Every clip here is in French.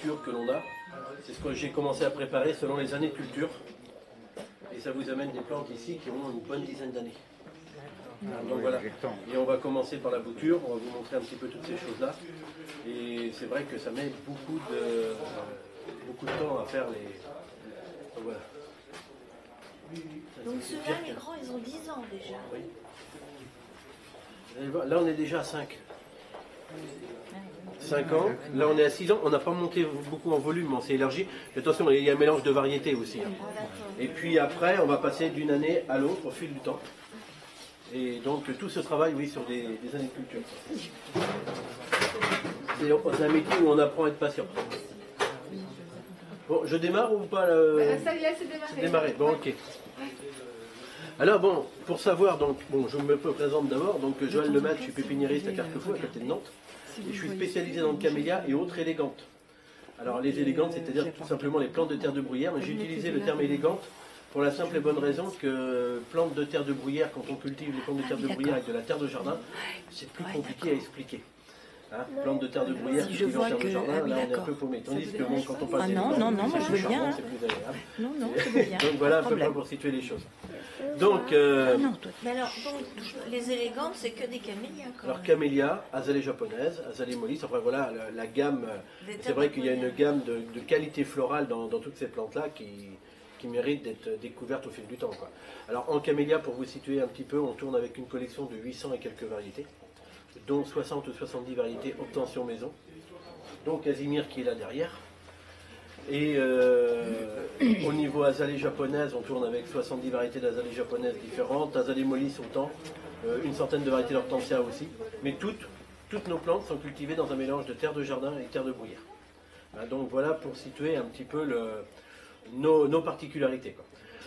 culture que l'on a. C'est ce que j'ai commencé à préparer selon les années de culture. Et ça vous amène des plantes ici qui ont une bonne dizaine d'années. Donc voilà. Et on va commencer par la bouture, on va vous montrer un petit peu toutes ces choses-là. Et c'est vrai que ça met beaucoup de temps à faire les... Donc voilà. Donc ceux-là, les grands, ils ont 10 ans déjà. Oui. Vous allez voir, là on est déjà à 5. 5 ans, là on est à 6 ans, on n'a pas monté beaucoup en volume, on s'est élargi. Mais attention, il y a un mélange de variétés aussi. Et puis après, on va passer d'une année à l'autre au fil du temps. Et donc tout ce travail, oui, sur des années de culture. C'est un métier où on apprend à être patient. Bon, je démarre ou pas Ça y est, c'est démarré. C'est démarré, bon ok. Alors bon, pour savoir, donc, bon, je me présente d'abord, donc Joël Lemaitre, je suis pépiniériste à Carquefou, à côté de Nantes. Et je suis spécialisé dans le camélia et autres élégantes. Alors les élégantes, c'est-à-dire tout simplement les plantes de terre de bruyère, mais j'ai utilisé le terme élégante pour la simple et bonne raison que plantes de terre de bruyère, quand on cultive les plantes de terre de bruyère avec de la terre de jardin, c'est plus compliqué à expliquer. Hein, plantes de terre de bruyère, je vois terre de que... jardin, Ah oui, là on est un d'accord. peu paumé. Tandis que bon, quand on passe Ah des non, plantes, non, non, moi je veux charbon, bien. c'est plus agréable. Non, non, je veux bien. Donc voilà un peu problème. pour situer les choses. Donc, Ah non, toi. Mais alors, donc, les élégantes, c'est que des camélias, quand alors même. camélia, azalée japonaise, azalée mollis, enfin voilà la gamme, c'est vrai qu'il y a une gamme de qualité florale dans toutes ces plantes-là qui mérite d'être découverte au fil du temps, quoi. Alors en camélia, pour vous situer un petit peu, on tourne avec une collection de 800 et quelques variétés, dont 60 ou 70 variétés obtention maison, dont Casimir qui est là derrière. Et au niveau azalée japonaise, on tourne avec 70 variétés d'azalée japonaise différentes, azalée mollis autant, une centaine de variétés d'hortensia aussi. Mais toutes nos plantes sont cultivées dans un mélange de terre de jardin et terre de bruyère. Donc voilà pour situer un petit peu nos particularités, quoi.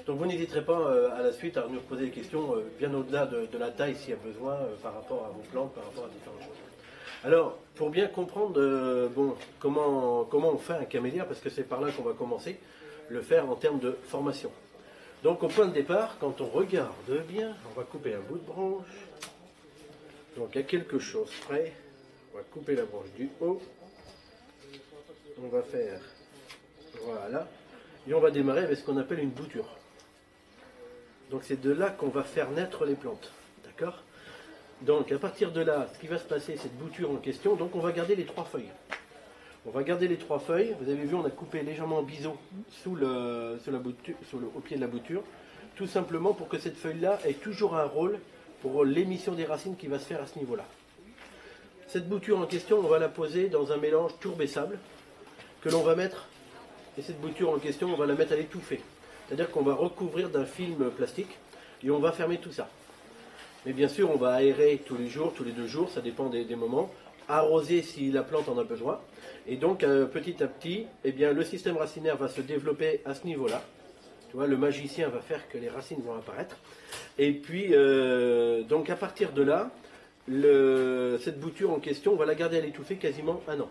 Donc vous n'hésiterez pas à la suite à nous poser des questions bien au-delà de la taille s'il y a besoin par rapport à vos plantes, par rapport à différentes choses. Alors, pour bien comprendre bon, comment on fait un camélia, parce que c'est par là qu'on va commencer, le faire en termes de formation. Donc au point de départ, quand on regarde bien, on va couper un bout de branche. Donc à quelque chose près, on va couper la branche du haut. On va faire, voilà, et on va démarrer avec ce qu'on appelle une bouture. Donc c'est de là qu'on va faire naître les plantes, d'accord ? Donc à partir de là, ce qui va se passer, cette bouture en question, donc on va garder les 3 feuilles. On va garder les 3 feuilles, vous avez vu, on a coupé légèrement en biseau au pied de la bouture, tout simplement pour que cette feuille-là ait toujours un rôle pour l'émission des racines qui va se faire à ce niveau-là. Cette bouture en question, on va la poser dans un mélange tourbe et sable, que l'on va mettre, et cette bouture en question, on va la mettre à l'étouffer. C'est-à-dire qu'on va recouvrir d'un film plastique, et on va fermer tout ça. Mais bien sûr, on va aérer tous les jours, tous les 2 jours, ça dépend des moments, arroser si la plante en a besoin. Et donc, petit à petit, eh bien, le système racinaire va se développer à ce niveau-là. Tu vois, le magicien va faire que les racines vont apparaître. Et puis, donc à partir de là, cette bouture en question, on va la garder à l'étouffer quasiment 1 an.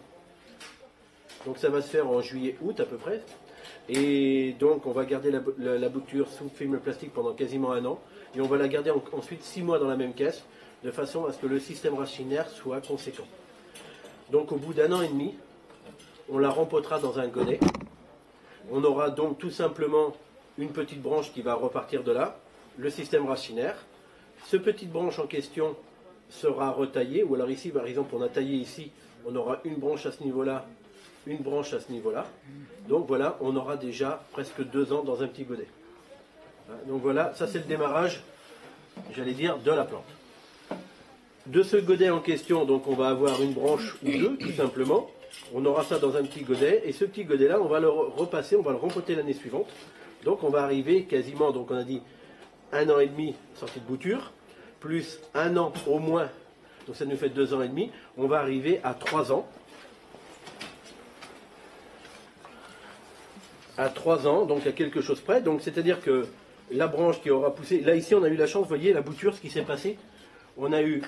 Donc ça va se faire en juillet-août à peu près. Et donc, on va garder la bouture sous film plastique pendant quasiment 1 an. Et on va la garder ensuite 6 mois dans la même caisse, de façon à ce que le système racinaire soit conséquent. Donc au bout d'1 an et demi, on la rempotera dans un godet. On aura donc tout simplement une petite branche qui va repartir de là, le système racinaire. Cette petite branche en question sera retaillée, ou alors ici par exemple on a taillé ici, on aura une branche à ce niveau-là, une branche à ce niveau-là. Donc voilà, on aura déjà presque 2 ans dans un petit godet. Donc voilà, ça c'est le démarrage, j'allais dire, de la plante. De ce godet en question, donc on va avoir une branche ou 2, tout simplement. On aura ça dans un petit godet, et ce petit godet-là, on va le repasser, on va le rempoter l'année suivante. Donc on va arriver quasiment, donc on a dit 1 an et demi sortie de bouture, plus 1 an au moins, donc ça nous fait 2 ans et demi, on va arriver à 3 ans. À 3 ans, donc à quelque chose près, donc c'est-à-dire que la branche qui aura poussé, là ici on a eu la chance, vous voyez la bouture, ce qui s'est passé, on a eu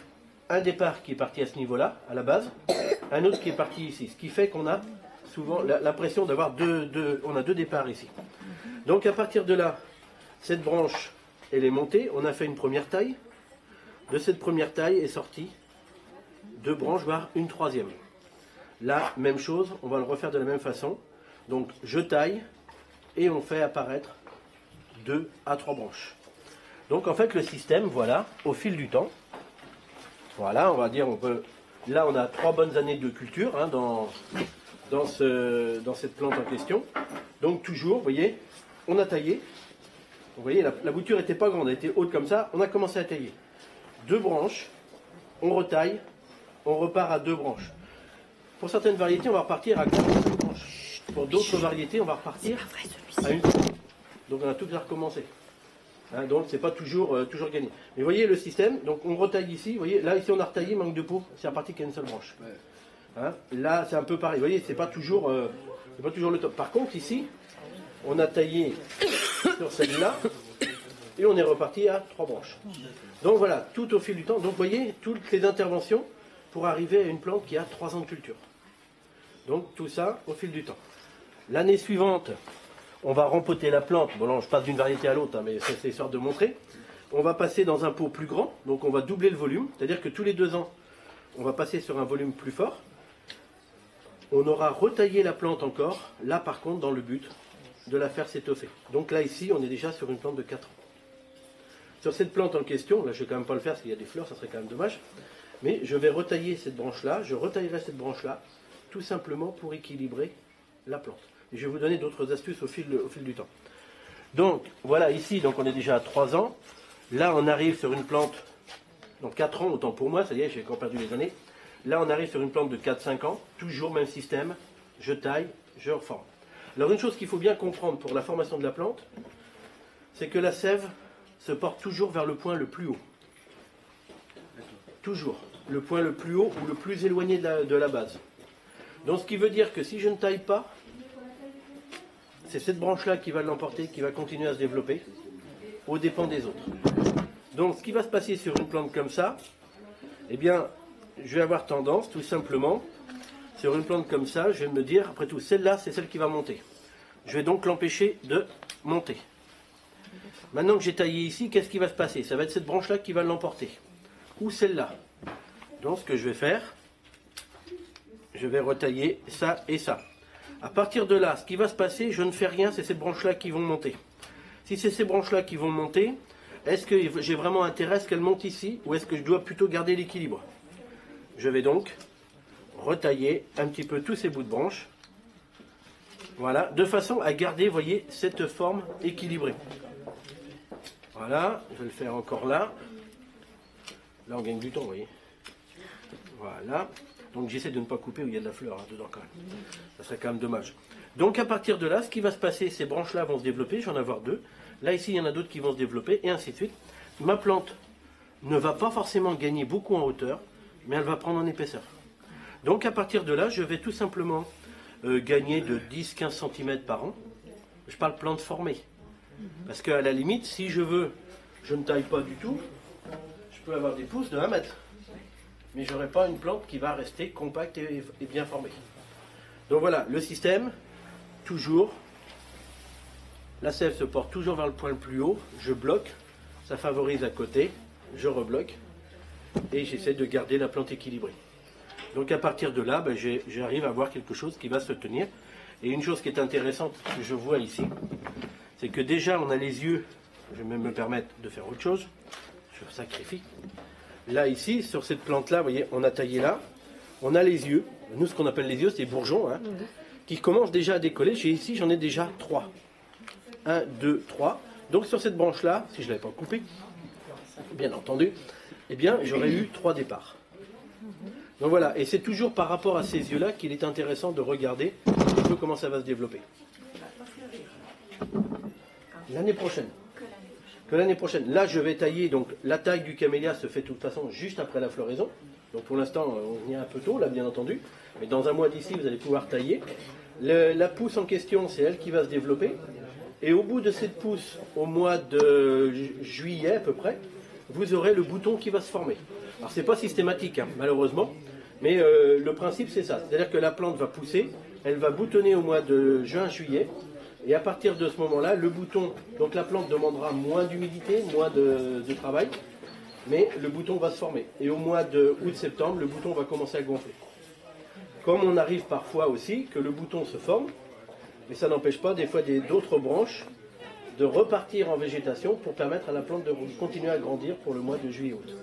un départ qui est parti à ce niveau-là, à la base, un autre qui est parti ici, ce qui fait qu'on a souvent l'impression d'avoir on a 2 départs ici. Donc à partir de là, cette branche, elle est montée, on a fait une première taille, de cette première taille est sortie 2 branches, voire une 3e. Là, même chose, on va le refaire de la même façon. Donc je taille et on fait apparaître 2 à 3 branches. Donc en fait le système, voilà, au fil du temps, voilà, on va dire, là on a 3 bonnes années de culture hein, dans cette plante en question. Donc toujours, vous voyez, on a taillé. Vous voyez, la bouture n'était pas grande, elle était haute comme ça. On a commencé à tailler. 2 branches, on retaille, on repart à 2 branches. Pour certaines variétés, on va repartir à 4 branches. Pour d'autres variétés, on va repartir à 1. Donc on a tout à recommencer. Hein, donc c'est pas toujours gagné. Mais vous voyez le système, donc on retaille ici. Vous voyez, là ici on a retaillé, manque de peau, c'est reparti qu'il y a une seule branche. Hein, là c'est un peu pareil. Vous voyez, c'est pas toujours le top. Par contre ici, on a taillé sur celle-là et on est reparti à 3 branches. Donc voilà, tout au fil du temps. Donc vous voyez, toutes les interventions pour arriver à une plante qui a 3 ans de culture. Donc tout ça au fil du temps. L'année suivante, on va rempoter la plante. Bon là, je passe d'une variété à l'autre, hein, mais c'est histoire de montrer. On va passer dans un pot plus grand, donc on va doubler le volume. C'est-à-dire que tous les 2 ans, on va passer sur un volume plus fort. On aura retaillé la plante encore, là par contre, dans le but de la faire s'étoffer. Donc là, ici, on est déjà sur une plante de 4 ans. Sur cette plante en question, là je ne vais quand même pas le faire parce qu'il y a des fleurs, ça serait quand même dommage. Mais je vais retailler cette branche-là, je retaillerai cette branche-là, tout simplement pour équilibrer la plante. Et je vais vous donner d'autres astuces au fil du temps. Donc voilà, ici donc on est déjà à 3 ans. Là on arrive sur une plante, donc 4 ans, autant pour moi, ça y est, j'ai encore perdu les années. Là on arrive sur une plante de 4-5 ans, toujours même système, je taille, je reforme. Alors une chose qu'il faut bien comprendre pour la formation de la plante, c'est que la sève se porte toujours vers le point le plus haut. Toujours. Le point le plus haut ou le plus éloigné de la base. Donc ce qui veut dire que si je ne taille pas, c'est cette branche-là qui va l'emporter, qui va continuer à se développer, aux dépens des autres. Donc ce qui va se passer sur une plante comme ça, eh bien, je vais avoir tendance, tout simplement, sur une plante comme ça, je vais me dire, après tout, celle-là, c'est celle qui va monter. Je vais donc l'empêcher de monter. Maintenant que j'ai taillé ici, qu'est-ce qui va se passer? Ça va être cette branche-là qui va l'emporter. Ou celle-là. Donc ce que je vais faire, je vais retailler ça et ça. À partir de là, ce qui va se passer, je ne fais rien, c'est ces branches-là qui vont monter. Si c'est ces branches-là qui vont monter, est-ce que j'ai vraiment intérêt à ce qu'elles montent ici ou est-ce que je dois plutôt garder l'équilibre? Je vais donc retailler un petit peu tous ces bouts de branches. Voilà, de façon à garder, vous voyez, cette forme équilibrée. Voilà, je vais le faire encore là. Là, on gagne du temps, vous voyez. Voilà. Donc, j'essaie de ne pas couper où il y a de la fleur dedans quand même. Ça serait quand même dommage. Donc, à partir de là, ce qui va se passer, ces branches-là vont se développer. Je vais en avoir 2. Là, ici, il y en a d'autres qui vont se développer, et ainsi de suite. Ma plante ne va pas forcément gagner beaucoup en hauteur, mais elle va prendre en épaisseur. Donc, à partir de là, je vais tout simplement gagner de 10-15 cm par an. Je parle plante formée. Parce qu'à la limite, si je veux, je ne taille pas du tout, je peux avoir des pousses de 1 mètre. Mais je n'aurai pas une plante qui va rester compacte et bien formée. Donc voilà, le système, toujours, la sève se porte toujours vers le point le plus haut, je bloque, ça favorise à côté, je rebloque, et j'essaie de garder la plante équilibrée. Donc à partir de là, ben, j'arrive à avoir quelque chose qui va se tenir. Et une chose qui est intéressante que je vois ici, c'est que déjà on a les yeux, je vais même me permettre de faire autre chose, je sacrifie. Là ici, sur cette plante là, vous voyez, on a taillé là, on a les yeux, nous ce qu'on appelle les yeux c'est bourgeons, hein, qui commencent déjà à décoller. Ici j'en ai déjà 3. 1, 2, 3. Donc sur cette branche là, si je ne l'avais pas coupée, bien entendu, eh bien j'aurais eu 3 départs. Donc voilà, et c'est toujours par rapport à ces yeux-là qu'il est intéressant de regarder un peu comment ça va se développer. L'année prochaine. Que l'année prochaine. Là, je vais tailler, donc la taille du camélia se fait de toute façon juste après la floraison. Donc pour l'instant, on y est un peu tôt, là, bien entendu. Mais dans un mois d'ici, vous allez pouvoir tailler. La pousse en question, c'est elle qui va se développer. Et au bout de cette pousse, au mois de juillet à peu près, vous aurez le bouton qui va se former. Alors c'est pas systématique, hein, malheureusement, mais le principe c'est ça. C'est-à-dire que la plante va pousser, elle va boutonner au mois de juin-juillet, et à partir de ce moment-là, le bouton, donc la plante demandera moins d'humidité, moins de travail, mais le bouton va se former. Et au mois de août-septembre, le bouton va commencer à gonfler. Comme on arrive parfois aussi que le bouton se forme, mais ça n'empêche pas des fois d'autres branches de repartir en végétation pour permettre à la plante de continuer à grandir pour le mois de juillet-août.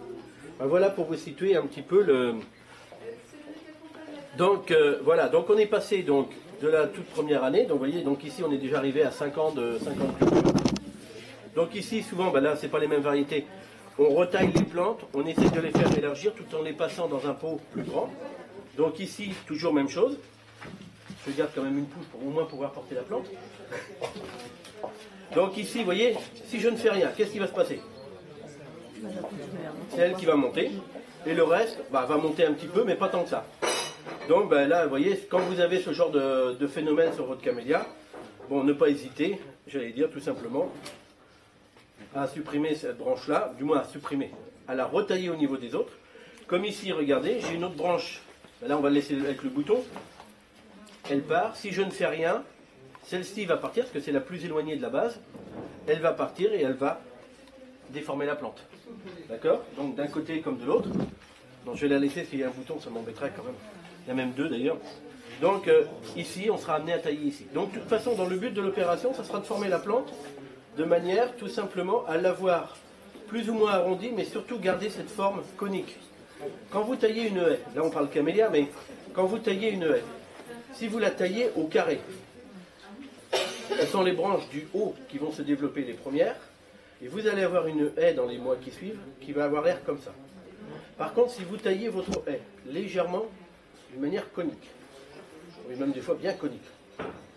Ben voilà pour vous situer un petit peu le... Donc voilà, donc on est passé donc de la toute première année, donc vous voyez, donc ici on est déjà arrivé à 5 ans de 50 cultures. Donc ici souvent, ben là c'est pas les mêmes variétés, on retaille les plantes, on essaie de les faire élargir tout en les passant dans un pot plus grand. Donc ici, toujours même chose. Je garde quand même une pousse pour au moins pouvoir porter la plante. Donc ici, vous voyez, si je ne fais rien, qu'est-ce qui va se passer? C'est elle qui va monter. Et le reste va monter un petit peu, mais pas tant que ça. Donc ben là, vous voyez, quand vous avez ce genre de phénomène sur votre camélia, bon, ne pas hésiter, j'allais dire tout simplement, à supprimer cette branche-là, du moins à supprimer, à la retailler au niveau des autres. Comme ici, regardez, j'ai une autre branche. Là, on va le laisser avec le bouton. Elle part. Si je ne fais rien, celle-ci va partir, parce que c'est la plus éloignée de la base. Elle va partir et elle va déformer la plante. D'accord? Donc d'un côté comme de l'autre. Donc je vais la laisser, s'il y a un bouton, ça m'embêterait quand même. Il y a même deux d'ailleurs. Donc ici, on sera amené à tailler ici. Donc de toute façon, dans le but de l'opération, ça sera de former la plante de manière tout simplement à l'avoir plus ou moins arrondie, mais surtout garder cette forme conique. Quand vous taillez une haie, là on parle camélia, mais quand vous taillez une haie, si vous la taillez au carré, ce sont les branches du haut qui vont se développer les premières, et vous allez avoir une haie dans les mois qui suivent qui va avoir l'air comme ça. Par contre, si vous taillez votre haie légèrement, d'une manière conique, et même des fois bien conique,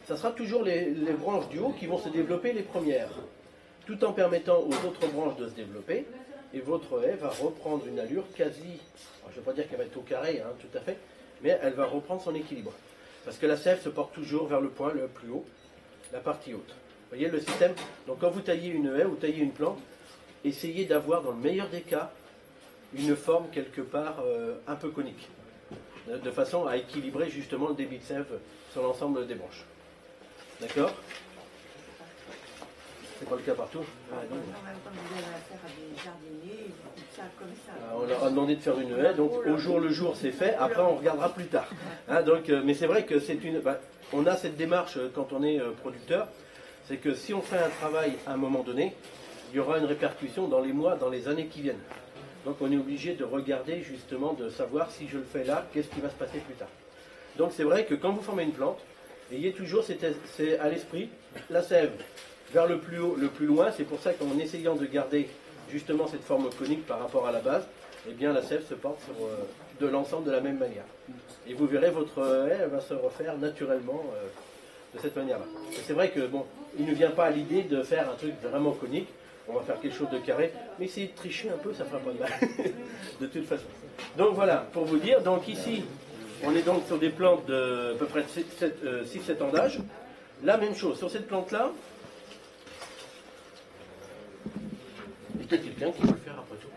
ça sera toujours les branches du haut qui vont se développer les premières, tout en permettant aux autres branches de se développer. Et votre haie va reprendre une allure quasi, je ne vais pas dire qu'elle va être au carré, hein, tout à fait, mais elle va reprendre son équilibre. Parce que la sève se porte toujours vers le point le plus haut, la partie haute. Vous voyez le système? Donc quand vous taillez une haie ou taillez une plante, essayez d'avoir dans le meilleur des cas une forme quelque part un peu conique, de façon à équilibrer justement le débit de sève sur l'ensemble des branches. D'accord? C'est pas le cas partout. On leur a demandé de faire une haie, donc au jour le jour c'est fait, après on regardera plus tard. Hein, donc, mais c'est vrai que c'est une... on a cette démarche quand on est producteur, c'est que si on fait un travail à un moment donné, il y aura une répercussion dans les mois, dans les années qui viennent. Donc on est obligé de regarder justement, de savoir si je le fais là, qu'est-ce qui va se passer plus tard. Donc c'est vrai que quand vous formez une plante, ayez toujours c'est à l'esprit la sève vers le plus haut, le plus loin. C'est pour ça qu'en essayant de garder justement cette forme conique par rapport à la base, eh bien la sève se porte sur de l'ensemble de la même manière. Et vous verrez, votre haie elle va se refaire naturellement de cette manière-là. Et c'est vrai que bon, il ne vient pas à l'idée de faire un truc vraiment conique. On va faire quelque chose de carré, mais essayez de tricher un peu, ça fera pas de mal, de toute façon. Donc voilà, pour vous dire, donc ici, on est donc sur des plantes de à peu près 6-7 ans d'âge. La même chose, sur cette plante-là, il y a peut-être quelqu'un qui peut le faire après tout.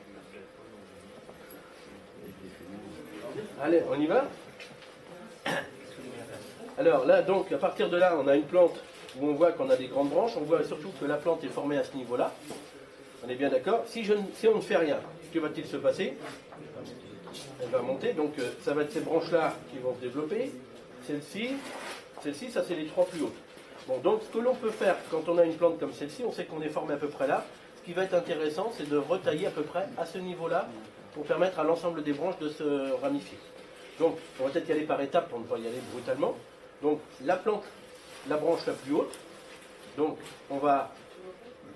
Allez, on y va? Alors là, donc, à partir de là, on a une plante où on voit qu'on a des grandes branches, on voit surtout que la plante est formée à ce niveau-là. On est bien d'accord? Si on ne fait rien, que va-t-il se passer? Elle va monter, donc ça va être ces branches-là qui vont se développer. Celle-ci, ça c'est les trois plus hautes. Bon, donc ce que l'on peut faire quand on a une plante comme celle-ci, on sait qu'on est formé à peu près là. Ce qui va être intéressant, c'est de retailler à peu près à ce niveau-là pour permettre à l'ensemble des branches de se ramifier. Donc, on va peut-être y aller par étapes pour ne pas y aller brutalement. Donc, la plante, la branche la plus haute, donc on va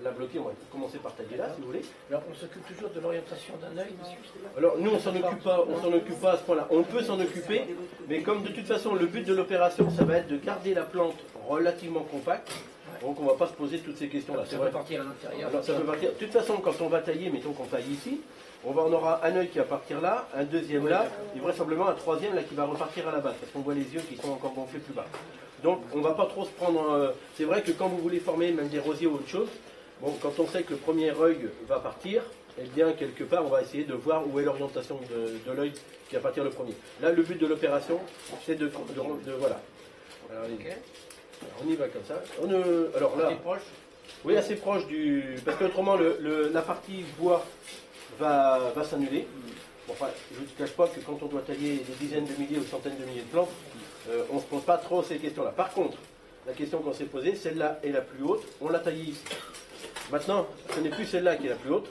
la bloquer, on va commencer par tailler là, si vous voulez. Alors, on s'occupe toujours de l'orientation d'un œil, monsieur? Alors, nous, on s'en occupe pas à ce point-là. On peut s'en occuper, mais comme de toute façon, le but de l'opération, ça va être de garder la plante relativement compacte. Donc on ne va pas se poser toutes ces questions-là. Ça peut partir à l'intérieur. Alors ça peut partir. De toute façon, quand on va tailler, mettons qu'on taille ici, on aura un œil qui va partir là, un deuxième là, et vraisemblablement un troisième là qui va repartir à la base, parce qu'on voit les yeux qui sont encore gonflés plus bas. Donc on ne va pas trop se prendre... C'est vrai que quand vous voulez former même des rosiers ou autre chose, bon, quand on sait que le premier œil va partir, eh bien quelque part on va essayer de voir où est l'orientation de l'œil qui va partir le premier. Là le but de l'opération, c'est de voilà. Alors, on y va comme ça. Alors là, proche. Oui, assez proche du... Parce qu'autrement, la partie bois va s'annuler. Bon, enfin, je ne te cache pas que quand on doit tailler des dizaines de milliers ou centaines de milliers de plantes, on ne se pose pas trop ces questions-là. Par contre, la question qu'on s'est posée, celle-là est la plus haute, on l'a taillée ici. Maintenant, ce n'est plus celle-là qui est la plus haute,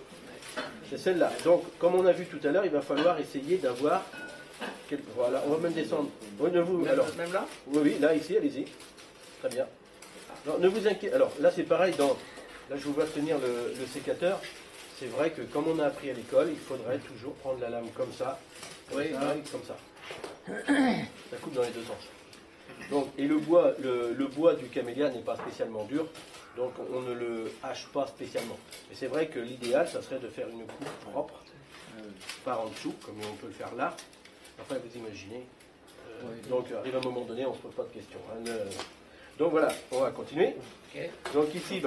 c'est celle-là. Donc, comme on a vu tout à l'heure, il va falloir essayer d'avoir... Voilà, on va même descendre. Oui, Même là? Oui, oui, là, ici, allez-y. Très bien. Non, ne vous inquiétez. Alors, là, c'est pareil. Là, je vous vois tenir le sécateur. C'est vrai que, comme on a appris à l'école, il faudrait toujours prendre la lame comme ça. Oui, Comme ça. Ça coupe dans les deux sens. Donc, et le bois du camélia n'est pas spécialement dur. Donc, on ne le hache pas spécialement. Mais c'est vrai que l'idéal, ça serait de faire une coupe propre. Par en dessous, comme on peut le faire là. Enfin, vous imaginez. Donc, arrive un moment donné, on ne se pose pas de questions. Hein. Donc voilà, on va continuer. Okay. Donc ici,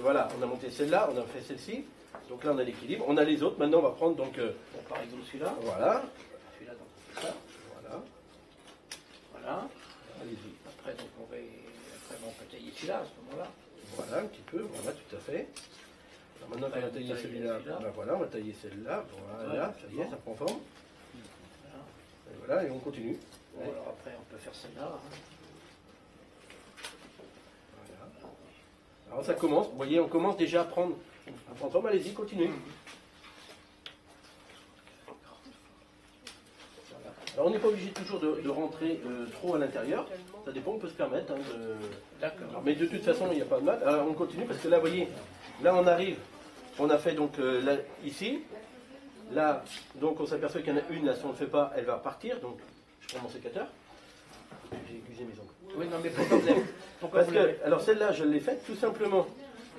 voilà, on a monté celle-là, on a fait celle-ci. Donc là, on a l'équilibre. On a les autres. Maintenant, on va prendre donc. Par exemple, celui-là. Voilà. Celui-là, donc ça. Voilà. Voilà. Allez-y. Après, donc, on peut tailler celui-là à ce moment-là. Voilà, un petit peu. Voilà, tout à fait. Alors, maintenant qu'on a taillé celui-là, voilà, on va tailler celle-là. Voilà, ça y est, ça prend forme. Et voilà, et on continue. Bon, alors après, on peut faire celle-là. Hein. Voilà. Alors ça commence, vous voyez, on commence déjà à prendre forme. Allez-y, continuez. Alors on n'est pas obligé toujours de rentrer trop à l'intérieur. Ça dépend, on peut se permettre. Hein, D'accord. Mais de toute façon, il n'y a pas de mal. Alors on continue parce que là, vous voyez, là on arrive. On a fait donc là, ici. Là, donc on s'aperçoit qu'il y en a une, là, si on ne le fait pas, elle va partir. Donc je prends mon sécateur. J'ai aiguisé mes ongles. Oui, non, mais pourquoi alors celle-là, je l'ai faite tout simplement.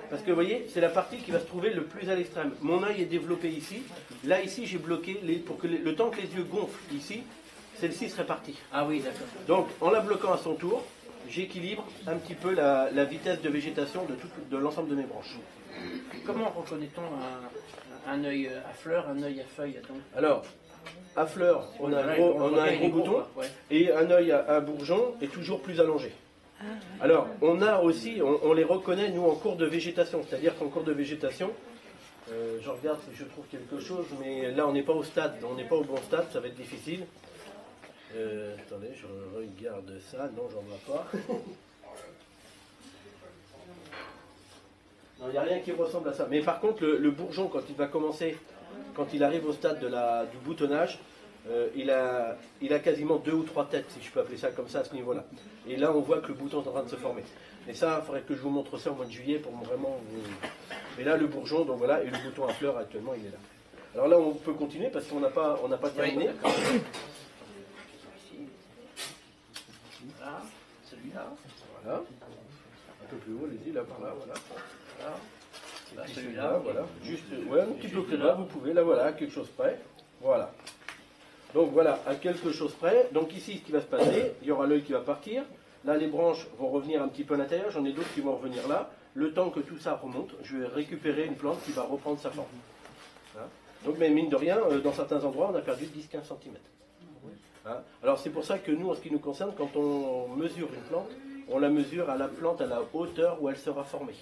Parce que vous voyez, c'est la partie qui va se trouver le plus à l'extrême. Mon œil est développé ici. Là, ici, j'ai bloqué pour que le temps que les yeux gonflent ici, celle-ci serait partie. Ah oui, d'accord. Donc, en la bloquant à son tour, j'équilibre un petit peu la vitesse de végétation de l'ensemble de mes branches. Comment reconnaît-on un œil à fleurs, un œil à feuilles donc? Alors, à fleurs, on a un gros bouton, ouais. et un œil à bourgeon est toujours plus allongé. Alors, on a aussi, on les reconnaît, nous, en cours de végétation. C'est-à-dire qu'en cours de végétation, je regarde si je trouve quelque chose, mais là, on n'est pas au stade, on n'est pas au bon stade, ça va être difficile. Attendez, je regarde ça. Non, j'en vois pas. Non, il n'y a rien qui ressemble à ça. Mais par contre, le bourgeon, quand il va commencer, quand il arrive au stade du boutonnage, il a quasiment 2 ou 3 têtes, si je peux appeler ça comme ça, à ce niveau-là. Et là, on voit que le bouton est en train de se former. Et ça, il faudrait que je vous montre ça au mois de juillet pour vraiment vous... Mais là, le bourgeon, donc voilà, et le bouton à fleurs, actuellement, il est là. Alors là, on peut continuer parce qu'on n'a pas terminé. Oui, voilà, celui-là. Voilà. Un peu plus haut, allez-y, là, par là, voilà. Voilà. Et puis Celui-là. voilà. Juste, ouais, un petit peu plus bas, vous pouvez, là, voilà, à quelque chose près. Voilà. Donc voilà, à quelque chose près. Donc ici, ce qui va se passer, il y aura l'œil qui va partir. Là, les branches vont revenir un petit peu à l'intérieur. J'en ai d'autres qui vont revenir là. Le temps que tout ça remonte, je vais récupérer une plante qui va reprendre sa forme. Hein. Donc, mais mine de rien, dans certains endroits, on a perdu 10-15 cm. Hein. Alors c'est pour ça que nous, en ce qui nous concerne, quand on mesure une plante, on la mesure à la plante à la hauteur où elle sera formée.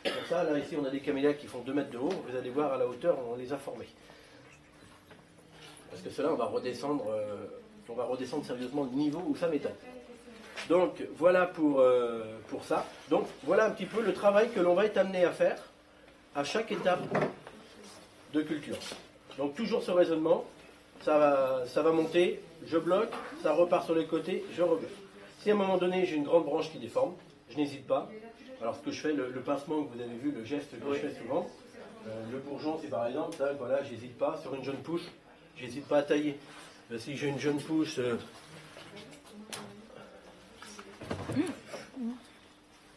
Pour ça, là, ici, on a des camélias qui font 2 mètres de haut. Vous allez voir à la hauteur où on les a formés. Parce que cela, on va redescendre sérieusement le niveau où ça m'étonne. Donc, voilà pour ça. Donc, voilà un petit peu le travail que l'on va être amené à faire à chaque étape de culture. Donc, toujours ce raisonnement. Ça va monter, je bloque, ça repart sur les côtés, je rebloque. Si à un moment donné, j'ai une grande branche qui déforme, je n'hésite pas. Alors, ce que je fais, le pincement que vous avez vu, le geste que je fais souvent, le bourgeon, c'est par exemple, ça, voilà, j'hésite pas. Sur une jeune pousse, j'hésite pas à tailler. Si j'ai une jeune pousse...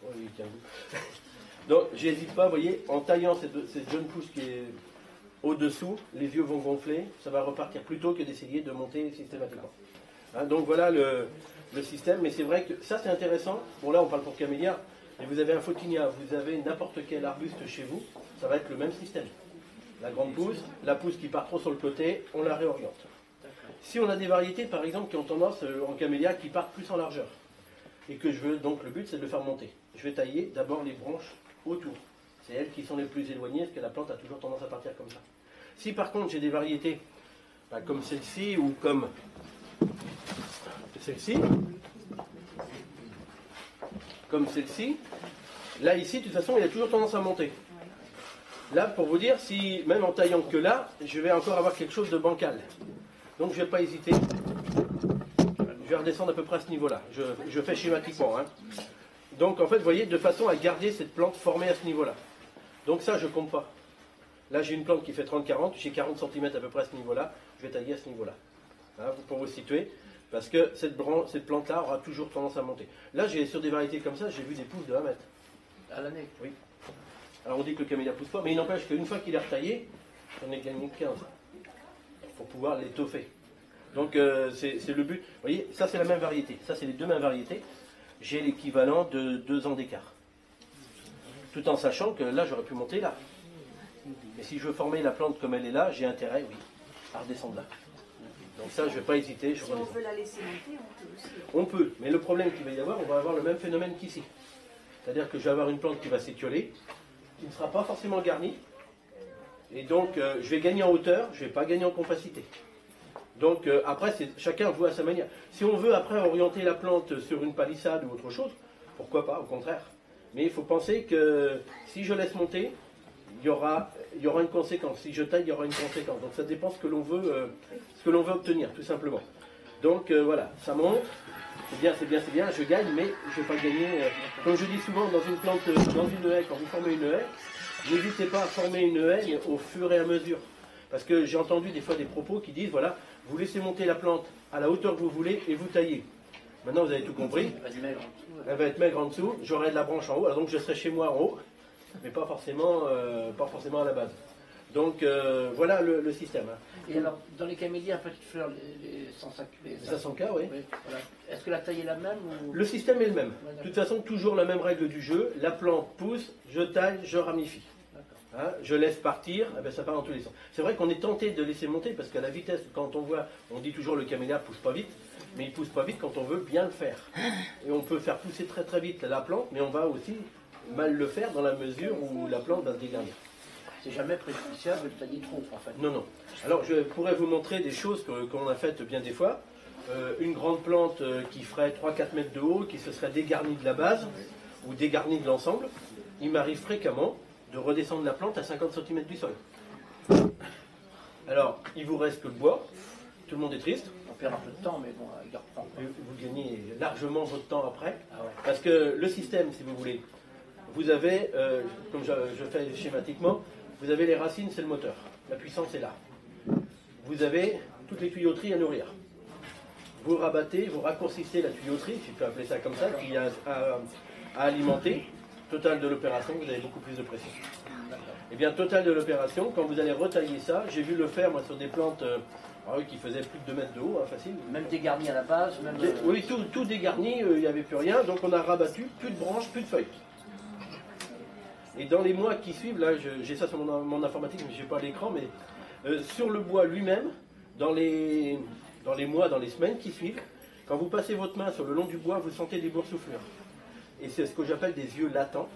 Oui, tiens. Donc, j'hésite pas, vous voyez, en taillant cette jeune pousse qui est au-dessous, les yeux vont gonfler, ça va repartir plutôt que d'essayer de monter systématiquement. Hein, donc voilà le système, mais c'est vrai que ça c'est intéressant. Bon là on parle pour camélia, mais vous avez un photinia, vous avez n'importe quel arbuste chez vous, ça va être le même système. La grande pousse, la pousse qui part trop sur le côté, on la réoriente. Si on a des variétés par exemple qui ont tendance en camélia qui partent plus en largeur, et que je veux, donc le but c'est de le faire monter. Je vais tailler d'abord les branches autour. C'est elles qui sont les plus éloignées, parce que la plante a toujours tendance à partir comme ça. Si par contre j'ai des variétés comme celle-ci ou comme celle-ci, là ici de toute façon il a toujours tendance à monter. Là pour vous dire, si même en taillant que là, je vais encore avoir quelque chose de bancal. Donc je ne vais pas hésiter. Je vais redescendre à peu près à ce niveau-là. Je fais schématiquement. Hein. Donc en fait, vous voyez, de façon à garder cette plante formée à ce niveau-là. Donc ça, je ne compte pas. Là, j'ai une plante qui fait 30-40, j'ai 40 cm à peu près à ce niveau-là. Je vais tailler à ce niveau-là. Hein, pour vous situer. Parce que cette plante-là aura toujours tendance à monter. Là, sur des variétés comme ça, j'ai vu des pousses de 1 mètre. À l'année. Oui. Alors on dit que le camélia pousse pas, mais il n'empêche qu'une fois qu'il est retaillé, j'en ai gagné 15. Pour pouvoir l'étoffer. Donc c'est le but. Vous voyez, ça c'est la même variété. Ça c'est les deux mêmes variétés. J'ai l'équivalent de 2 ans d'écart. Tout en sachant que là j'aurais pu monter là. Mais si je veux former la plante comme elle est là, j'ai intérêt, oui, à redescendre là. Donc ça je ne vais pas hésiter. Si on veut la laisser monter, on peut aussi. On peut, mais le problème qu'il va y avoir, on va avoir le même phénomène qu'ici. C'est-à-dire que je vais avoir une plante qui va s'étioler, qui ne sera pas forcément garnie. Et donc, je vais gagner en hauteur, je ne vais pas gagner en compacité. Donc, après, chacun voit à sa manière. Si on veut après orienter la plante sur une palissade ou autre chose, pourquoi pas, au contraire. Mais il faut penser que si je laisse monter, il y aura une conséquence. Si je taille, il y aura une conséquence. Donc, ça dépend ce que l'on veut obtenir, tout simplement. Donc, voilà, ça monte. C'est bien, je gagne, mais je ne vais pas gagner. Comme je dis souvent, dans une plante, dans une haie, quand vous formez une haie, n'hésitez pas à former une haie au fur et à mesure. Parce que j'ai entendu des fois des propos qui disent, voilà, vous laissez monter la plante à la hauteur que vous voulez et vous taillez. Maintenant, vous avez tout compris. Elle va être maigre en dessous, j'aurai de la branche en haut, alors donc je serai chez moi en haut, mais pas forcément à la base. Donc voilà le système. Hein. Et alors, dans les camélias à petites fleurs, les 500K, oui. Voilà. Est-ce que la taille est la même ou... Le système est le même. De toute façon, toujours la même règle du jeu. La plante pousse, je taille, je ramifie. Hein, je laisse partir, eh bien, ça part dans tous les sens. C'est vrai qu'on est tenté de laisser monter parce qu'à la vitesse, quand on voit, on dit toujours le camélia pousse pas vite, mais il pousse pas vite quand on veut bien le faire. Et on peut faire pousser très très vite la plante, mais on va aussi mal le faire dans la mesure où la plante va se dégarnir. C'est jamais préjudiciable de tailler trop, en fait. Non, non. Alors, je pourrais vous montrer des choses qu'on a faites bien des fois. Une grande plante qui ferait 3-4 mètres de haut, qui se serait dégarnie de la base, ou dégarnie de l'ensemble. Il m'arrive fréquemment de redescendre la plante à 50 cm du sol. Alors, il vous reste que le bois. Tout le monde est triste. On perd un peu de temps, mais bon, il reprend. Vous gagnez largement votre temps après. Ah ouais. Parce que le système, si vous voulez, vous avez, comme je fais schématiquement, vous avez les racines, c'est le moteur. La puissance est là. Vous avez toutes les tuyauteries à nourrir. Vous rabattez, vous raccourcissez la tuyauterie, si je peux appeler ça comme ça, qui a à alimenter. Total de l'opération, vous avez beaucoup plus de pression. Et bien, total de l'opération, quand vous allez retailler ça, j'ai vu le faire moi sur des plantes qui faisaient plus de 2 mètres de haut, hein, facile. Même dégarni à la base, même... Oui, tout dégarni, il n'y avait plus rien, donc on a rabattu, plus de branches, plus de feuilles. Et dans les mois qui suivent, là j'ai ça sur mon informatique, mais je n'ai pas l'écran, mais sur le bois lui-même, dans les mois, dans les semaines qui suivent, quand vous passez votre main sur le long du bois, vous sentez des boursouflures. Et c'est ce que j'appelle des yeux latents.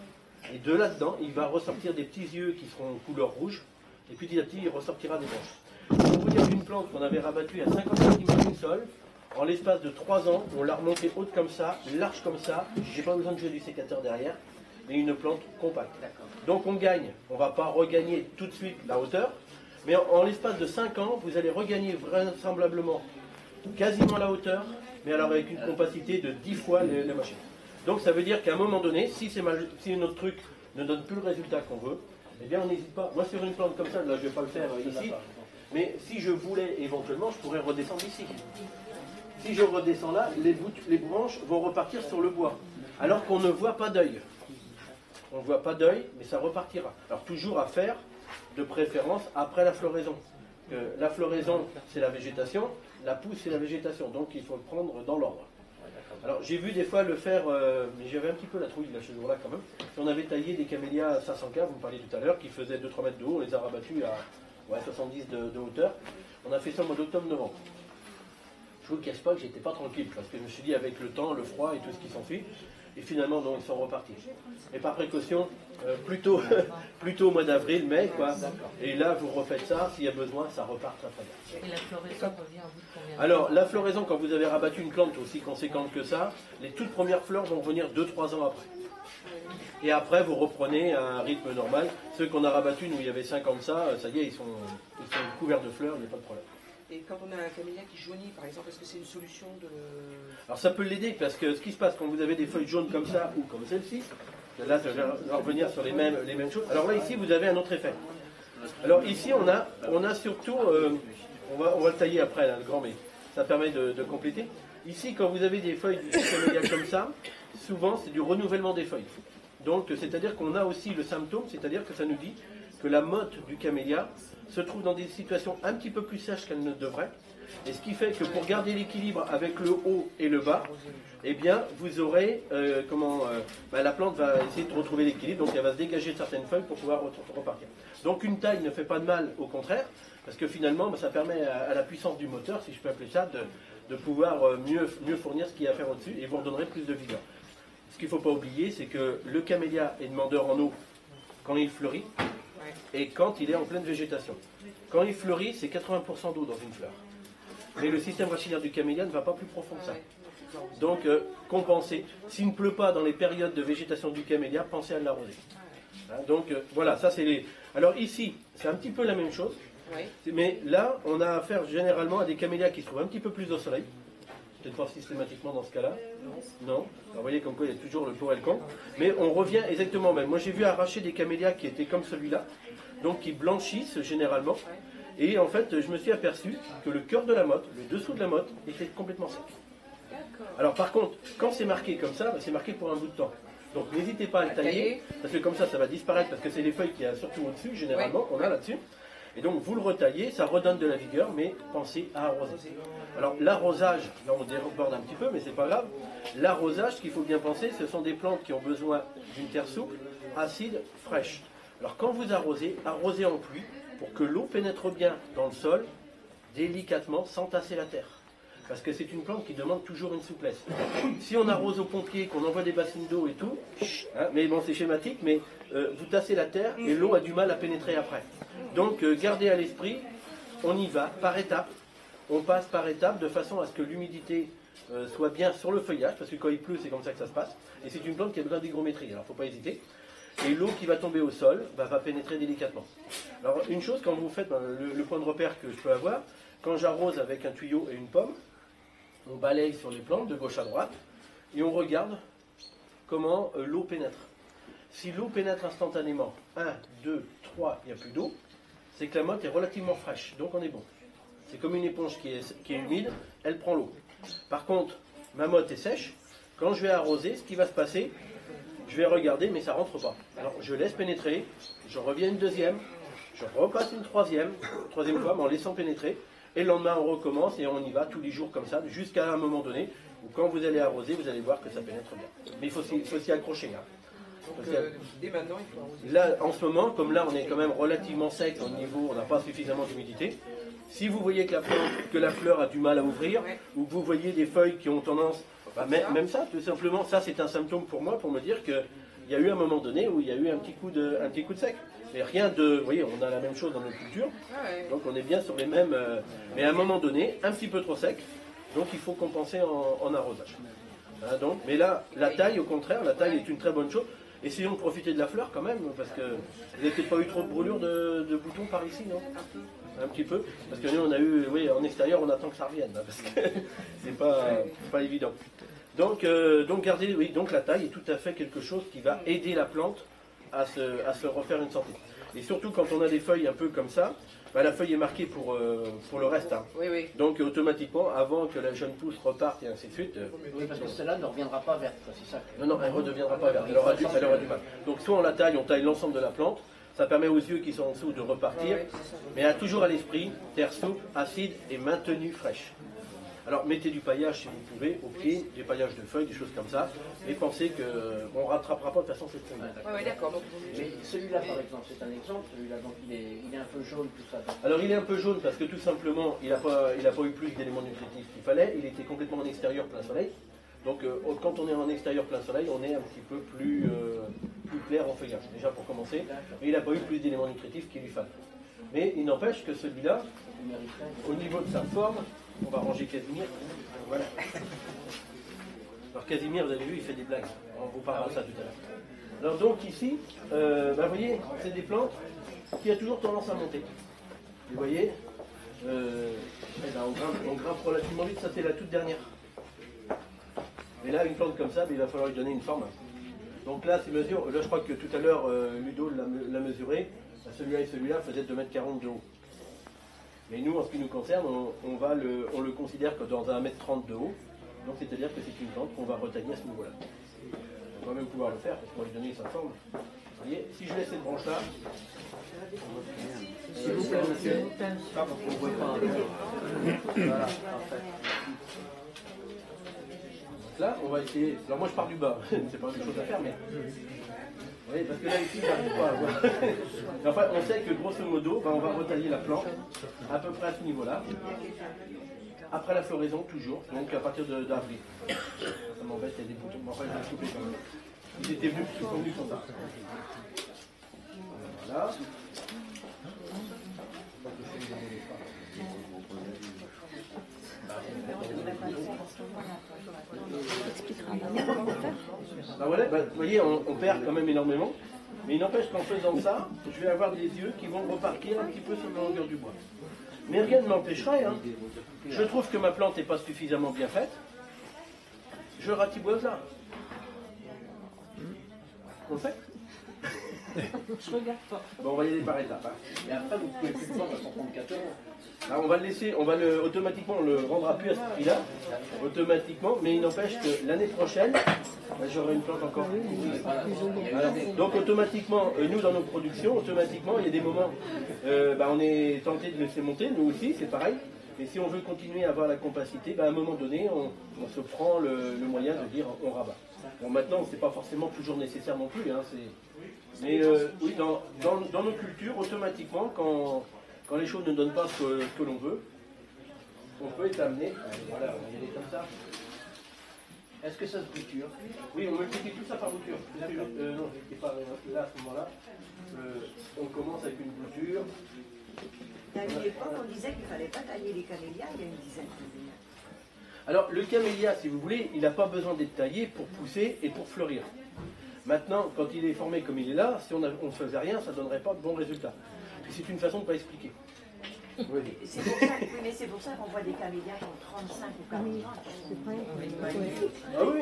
Et de là-dedans, il va ressortir des petits yeux qui seront couleur rouge, et petit à petit, il ressortira des branches. Pour vous dire qu'une plante qu'on avait rabattue à 50 cm du sol, en l'espace de 3 ans, on l'a remontée haute comme ça, large comme ça, j'ai pas besoin de jouer du sécateur derrière, mais une plante compacte. Donc on gagne, on ne va pas regagner tout de suite la hauteur, mais en l'espace de 5 ans, vous allez regagner vraisemblablement quasiment la hauteur, mais alors avec une compacité de 10 fois les machines. Donc ça veut dire qu'à un moment donné, si notre truc ne donne plus le résultat qu'on veut, eh bien on n'hésite pas. Moi sur une plante comme ça, là je ne vais pas le faire ici, mais si je voulais éventuellement, je pourrais redescendre ici. Si je redescends là, les branches vont repartir sur le bois, alors qu'on ne voit pas d'œil. On ne voit pas d'œil, mais ça repartira. Alors toujours à faire, de préférence, après la floraison. La floraison, c'est la végétation, la pousse, c'est la végétation. Donc il faut le prendre dans l'ordre. Alors j'ai vu des fois le faire, mais j'avais un petit peu la trouille là, ce jour-là quand même. On avait taillé des camélias 500K, vous me parliez tout à l'heure, qui faisaient 2-3 mètres de haut, on les a rabattus à 70 de hauteur. On a fait ça au mois d'octobre-novembre. Je ne vous cache pas que j'étais pas tranquille, parce que je me suis dit avec le temps, le froid et tout ce qui s'ensuit, Et finalement, non, ils sont repartis. Et par précaution, plutôt, plutôt au mois d'avril, mai, quoi. Et là, vous refaites ça, s'il y a besoin, ça repart très très bien. Et la floraison revient au bout de combien de temps? Alors, la floraison, quand vous avez rabattu une plante aussi conséquente que ça, les toutes premières fleurs vont venir 2-3 ans après. Et après, vous reprenez à un rythme normal. Ceux qu'on a rabattus, nous, il y avait 5 ans de ça, ça y est, ils sont couverts de fleurs, il n'y a pas de problème. Et quand on a un camélia qui jaunit, par exemple, est-ce que c'est une solution de... Alors ça peut l'aider, parce que ce qui se passe quand vous avez des feuilles jaunes comme ça, ou comme celle-ci, là, ça va revenir sur les mêmes choses. Alors là, ici, vous avez un autre effet. Alors ici, on a surtout... on va le tailler après, là, le grand, mais ça permet de compléter. Ici, quand vous avez des feuilles du camélia comme ça, souvent, c'est du renouvellement des feuilles. Donc, c'est-à-dire qu'on a aussi le symptôme, c'est-à-dire que ça nous dit que la motte du camélia se trouve dans des situations un petit peu plus sèches qu'elle ne devrait. Et ce qui fait que pour garder l'équilibre avec le haut et le bas, eh bien, vous aurez, la plante va essayer de retrouver l'équilibre, donc elle va se dégager de certaines feuilles pour pouvoir repartir. Donc une taille ne fait pas de mal, au contraire, parce que finalement, ça permet à la puissance du moteur, si je peux appeler ça, de pouvoir mieux fournir ce qu'il y a à faire au-dessus, et vous redonnerez plus de vigueur. Ce qu'il ne faut pas oublier, c'est que le camélia est demandeur en eau quand il fleurit, et quand il est en pleine végétation. Quand il fleurit, c'est 80% d'eau dans une fleur. Mais le système racinaire du camélia ne va pas plus profond que ça. Donc, compensez. S'il ne pleut pas dans les périodes de végétation du camélia, pensez à l'arroser. Donc, voilà, ça c'est les... Alors ici, c'est un petit peu la même chose. Mais là, on a affaire généralement à des camélias qui se trouvent un petit peu plus au soleil. Peut-être pas systématiquement dans ce cas-là. Non. Alors, vous voyez comme quoi il y a toujours le pour et le contre. Mais on revient exactement au même. Moi, j'ai vu arracher des camélias qui étaient comme celui-là, donc qui blanchissent généralement. Et en fait, je me suis aperçu que le cœur de la motte, le dessous de la motte, était complètement sec. Alors par contre, quand c'est marqué comme ça, c'est marqué pour un bout de temps. Donc n'hésitez pas à le tailler, parce que comme ça va disparaître, parce que c'est les feuilles qu'il y a surtout au-dessus, généralement, qu'on a là-dessus. Et donc vous le retaillez, ça redonne de la vigueur, mais pensez à arroser. Alors l'arrosage, là on déborde un petit peu, mais c'est pas grave. L'arrosage, ce qu'il faut bien penser, ce sont des plantes qui ont besoin d'une terre souple, acide, fraîche. Alors quand vous arrosez, arrosez en pluie, pour que l'eau pénètre bien dans le sol, délicatement, sans tasser la terre. Parce que c'est une plante qui demande toujours une souplesse. Si on arrose au pompier, qu'on envoie des bassines d'eau et tout, mais bon c'est schématique, mais vous tassez la terre et l'eau a du mal à pénétrer après. Donc gardez à l'esprit, on y va par étapes, on passe par étapes de façon à ce que l'humidité soit bien sur le feuillage, parce que quand il pleut c'est comme ça que ça se passe, et c'est une plante qui a besoin d'hygrométrie, alors il ne faut pas hésiter. Et l'eau qui va tomber au sol va pénétrer délicatement. Alors une chose, quand vous faites, le point de repère que je peux avoir, quand j'arrose avec un tuyau et une pomme, on balaye sur les plantes de gauche à droite, et on regarde comment l'eau pénètre. Si l'eau pénètre instantanément, 1, 2, 3, il n'y a plus d'eau, c'est que la motte est relativement fraîche, donc on est bon. C'est comme une éponge qui est humide, elle prend l'eau. Par contre, ma motte est sèche, quand je vais arroser, ce qui va se passer, je vais regarder, mais ça ne rentre pas. Alors je laisse pénétrer, je reviens une deuxième, je repasse une troisième fois, mais en laissant pénétrer, et le lendemain on recommence et on y va tous les jours comme ça, jusqu'à un moment donné, où quand vous allez arroser, vous allez voir que ça pénètre bien. Mais il faut s'y accrocher. Donc dès maintenant, il faut arroser. Là, en ce moment, comme là on est quand même relativement sec au niveau, on n'a pas suffisamment d'humidité, si vous voyez que la fleur a du mal à ouvrir, ou que vous voyez des feuilles qui ont tendance... même ça, tout simplement, ça c'est un symptôme pour moi, pour me dire qu'il y a eu un moment donné où il y a eu un petit coup de sec. Mais rien de... Vous voyez, on a la même chose dans nos cultures, donc on est bien sur les mêmes... mais à un moment donné, un petit peu trop sec, donc il faut compenser en arrosage. Mais là, la taille, au contraire, la taille est une très bonne chose. Essayons de profiter de la fleur quand même, parce que vous n'avez peut-être pas eu trop de brûlures de boutons par ici, non? Un petit peu, parce que nous on a eu, oui, en extérieur on attend que ça revienne, parce que c'est pas évident. Donc gardez, oui, donc la taille est tout à fait quelque chose qui va aider la plante à se refaire une santé. Et surtout quand on a des feuilles un peu comme ça, la feuille est marquée pour le reste. Oui. Donc automatiquement, avant que la jeune pousse reparte et ainsi de suite. Oui, parce que celle-là ne reviendra pas verte, c'est ça. Non, elle ne redeviendra pas verte, elle aura du mal. Donc soit on la taille, on taille l'ensemble de la plante, ça permet aux yeux qui sont en dessous de repartir, mais toujours à l'esprit, terre souple, acide et maintenue fraîche. Alors mettez du paillage si vous pouvez, au pied, des paillages de feuilles, des choses comme ça, et pensez qu'on ne rattrapera pas de toute façon cette feuille. Oui, d'accord. Mais celui-là par exemple, c'est un exemple, celui-là donc il est un peu jaune tout ça. Alors il est un peu jaune parce que tout simplement il n'a pas eu plus d'éléments nutritifs qu'il fallait, il était complètement en extérieur plein soleil, Donc quand on est en extérieur plein soleil, on est un petit peu plus clair en feuillage, déjà pour commencer. Et il n'a pas eu plus d'éléments nutritifs qu'il lui fallait. Mais il n'empêche que celui-là, au niveau de sa forme, on va ranger Casimir. Voilà. Alors Casimir, vous avez vu, il fait des blagues. On vous parlera de ça tout à l'heure. Alors donc ici, vous voyez, c'est des plantes qui ont toujours tendance à monter. Vous voyez, on grimpe relativement vite, ça c'est la toute dernière. Et là, une plante comme ça, il va falloir lui donner une forme. Donc là, ces mesures, là je crois que tout à l'heure, Ludo l'a mesuré, celui-là et celui-là faisaient 2,40 m de haut. Mais nous, en ce qui nous concerne, on le considère que dans 1,30 m de haut. Donc c'est-à-dire que c'est une plante qu'on va retailler à ce niveau-là. On va même pouvoir le faire parce qu'on va lui donner sa forme. Vous voyez, si je laisse cette branche-là, s'il vous plaît, monsieur. Pardon, on ne voit pas. Voilà, parfait. Donc là, on va essayer. Alors moi je pars du bas, c'est pas une chose à faire, mais. Vous voyez, parce que là ici, j'arrive pas à voir. Enfin, on sait que grosso modo, on va retailler la plante à peu près à ce niveau-là. Après la floraison, toujours, donc à partir d'avril. Ça m'embête, il y a des boutons, mais enfin je vais couper quand même. Ils étaient venus, ils sont venus comme ça. Voilà. Voilà, vous voyez, on perd quand même énormément, mais il n'empêche qu'en faisant ça, je vais avoir des yeux qui vont repartir un petit peu sur la longueur du bois. Mais rien ne m'empêcherait, hein. Je trouve que ma plante n'est pas suffisamment bien faite, je ratiboise là. On le fait? Je regarde pas. Bon, on va y aller par étapes. Hein. Et après, vous pouvez plus le voir parce qu'on prend 4 €. Alors, on va le laisser, automatiquement, on le rendra plus à ce prix-là, automatiquement, mais il n'empêche que l'année prochaine, j'aurai une plante encore. Voilà. Donc, automatiquement, nous, dans nos productions, automatiquement, il y a des moments, on est tenté de laisser monter, nous aussi, c'est pareil. Mais si on veut continuer à avoir la compacité, à un moment donné, on se prend le moyen de dire on rabat. Bon, maintenant, ce n'est pas forcément toujours nécessaire non plus. Hein, mais oui, dans nos cultures, automatiquement, quand les choses ne donnent pas ce que l'on veut, on peut être amené. Voilà, on va y aller comme ça. Est-ce que ça se bouture? Oui, on multiplie tout ça par bouture. Non, je n'étais pas là à ce moment-là. On commence avec une bouture. À une époque, on disait qu'il ne fallait pas tailler les camélias il y a une dizaine d'années. Alors, le camélia, si vous voulez, il n'a pas besoin d'être taillé pour pousser et pour fleurir. Maintenant, quand il est formé comme il est là, si on ne faisait rien, ça ne donnerait pas de bons résultats. C'est une façon de ne pas expliquer. Oui. C'est pour ça qu'on voit des camélias qui ont 35 ou 40 ans. Ah oui,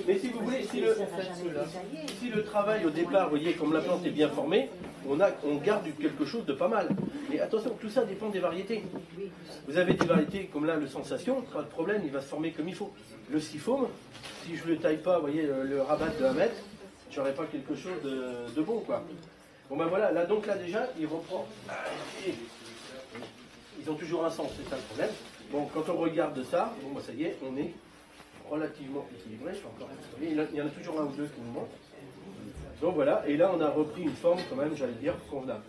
mais si vous voulez, si le travail au départ, vous voyez, comme la plante est bien formée, on garde quelque chose de pas mal. Mais attention, tout ça dépend des variétés. Vous avez des variétés comme là, le sensation, pas de problème, il va se former comme il faut. Le siphoum, si je ne le taille pas, vous voyez, le rabat de 1 mètre, je n'aurai pas quelque chose de bon, quoi. Bon ben voilà, là déjà, il reprend. Ils ont toujours un sens, c'est ça le problème. Bon, quand on regarde ça, bon, ça y est, on est relativement équilibré. Il y en a toujours un ou deux qui nous manquent. Donc voilà, et là on a repris une forme quand même, j'allais dire, convenable.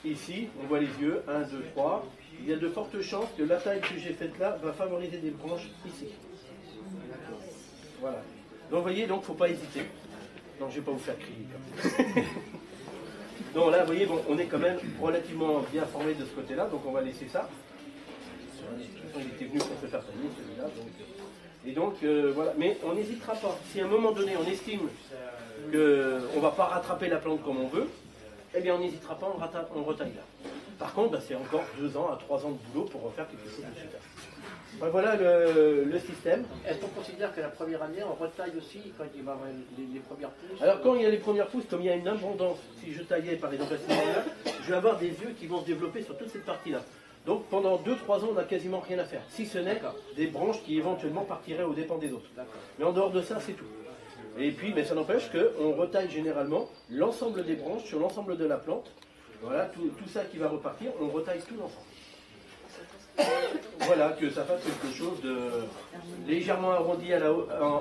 Ici, on voit les yeux, 1, 2, 3. Il y a de fortes chances que la taille que j'ai faite là va favoriser des branches ici. Voilà. Donc vous voyez, il ne faut pas hésiter. Donc je ne vais pas vous faire crier. Donc là, vous voyez, bon, on est quand même relativement bien formé de ce côté-là, donc on va laisser ça. Il était venu pour se faire tailler celui-là. Et donc, voilà. Mais on n'hésitera pas. Si à un moment donné, on estime qu'on ne va pas rattraper la plante comme on veut, eh bien, on n'hésitera pas, on retaille là. Par contre, c'est encore 2 ans à 3 ans de boulot pour refaire quelque chose de super. Ben, voilà le système. Est-ce qu'on considère que la première année, on retaille aussi quand il va y avoir les premières pousses? Alors quand il y a les premières pousses, comme il y a une abondance, si je taillais par exemple à ce moment-là, je vais avoir des yeux qui vont se développer sur toute cette partie-là. Donc pendant 2-3 ans, on n'a quasiment rien à faire. Si ce n'est des branches qui éventuellement partiraient aux dépens des autres. Mais en dehors de ça, c'est tout. Et puis, mais ça n'empêche qu'on retaille généralement l'ensemble des branches sur l'ensemble de la plante. Voilà, tout ça qui va repartir, on retaille tout l'ensemble. Voilà, que ça fasse quelque chose de légèrement arrondi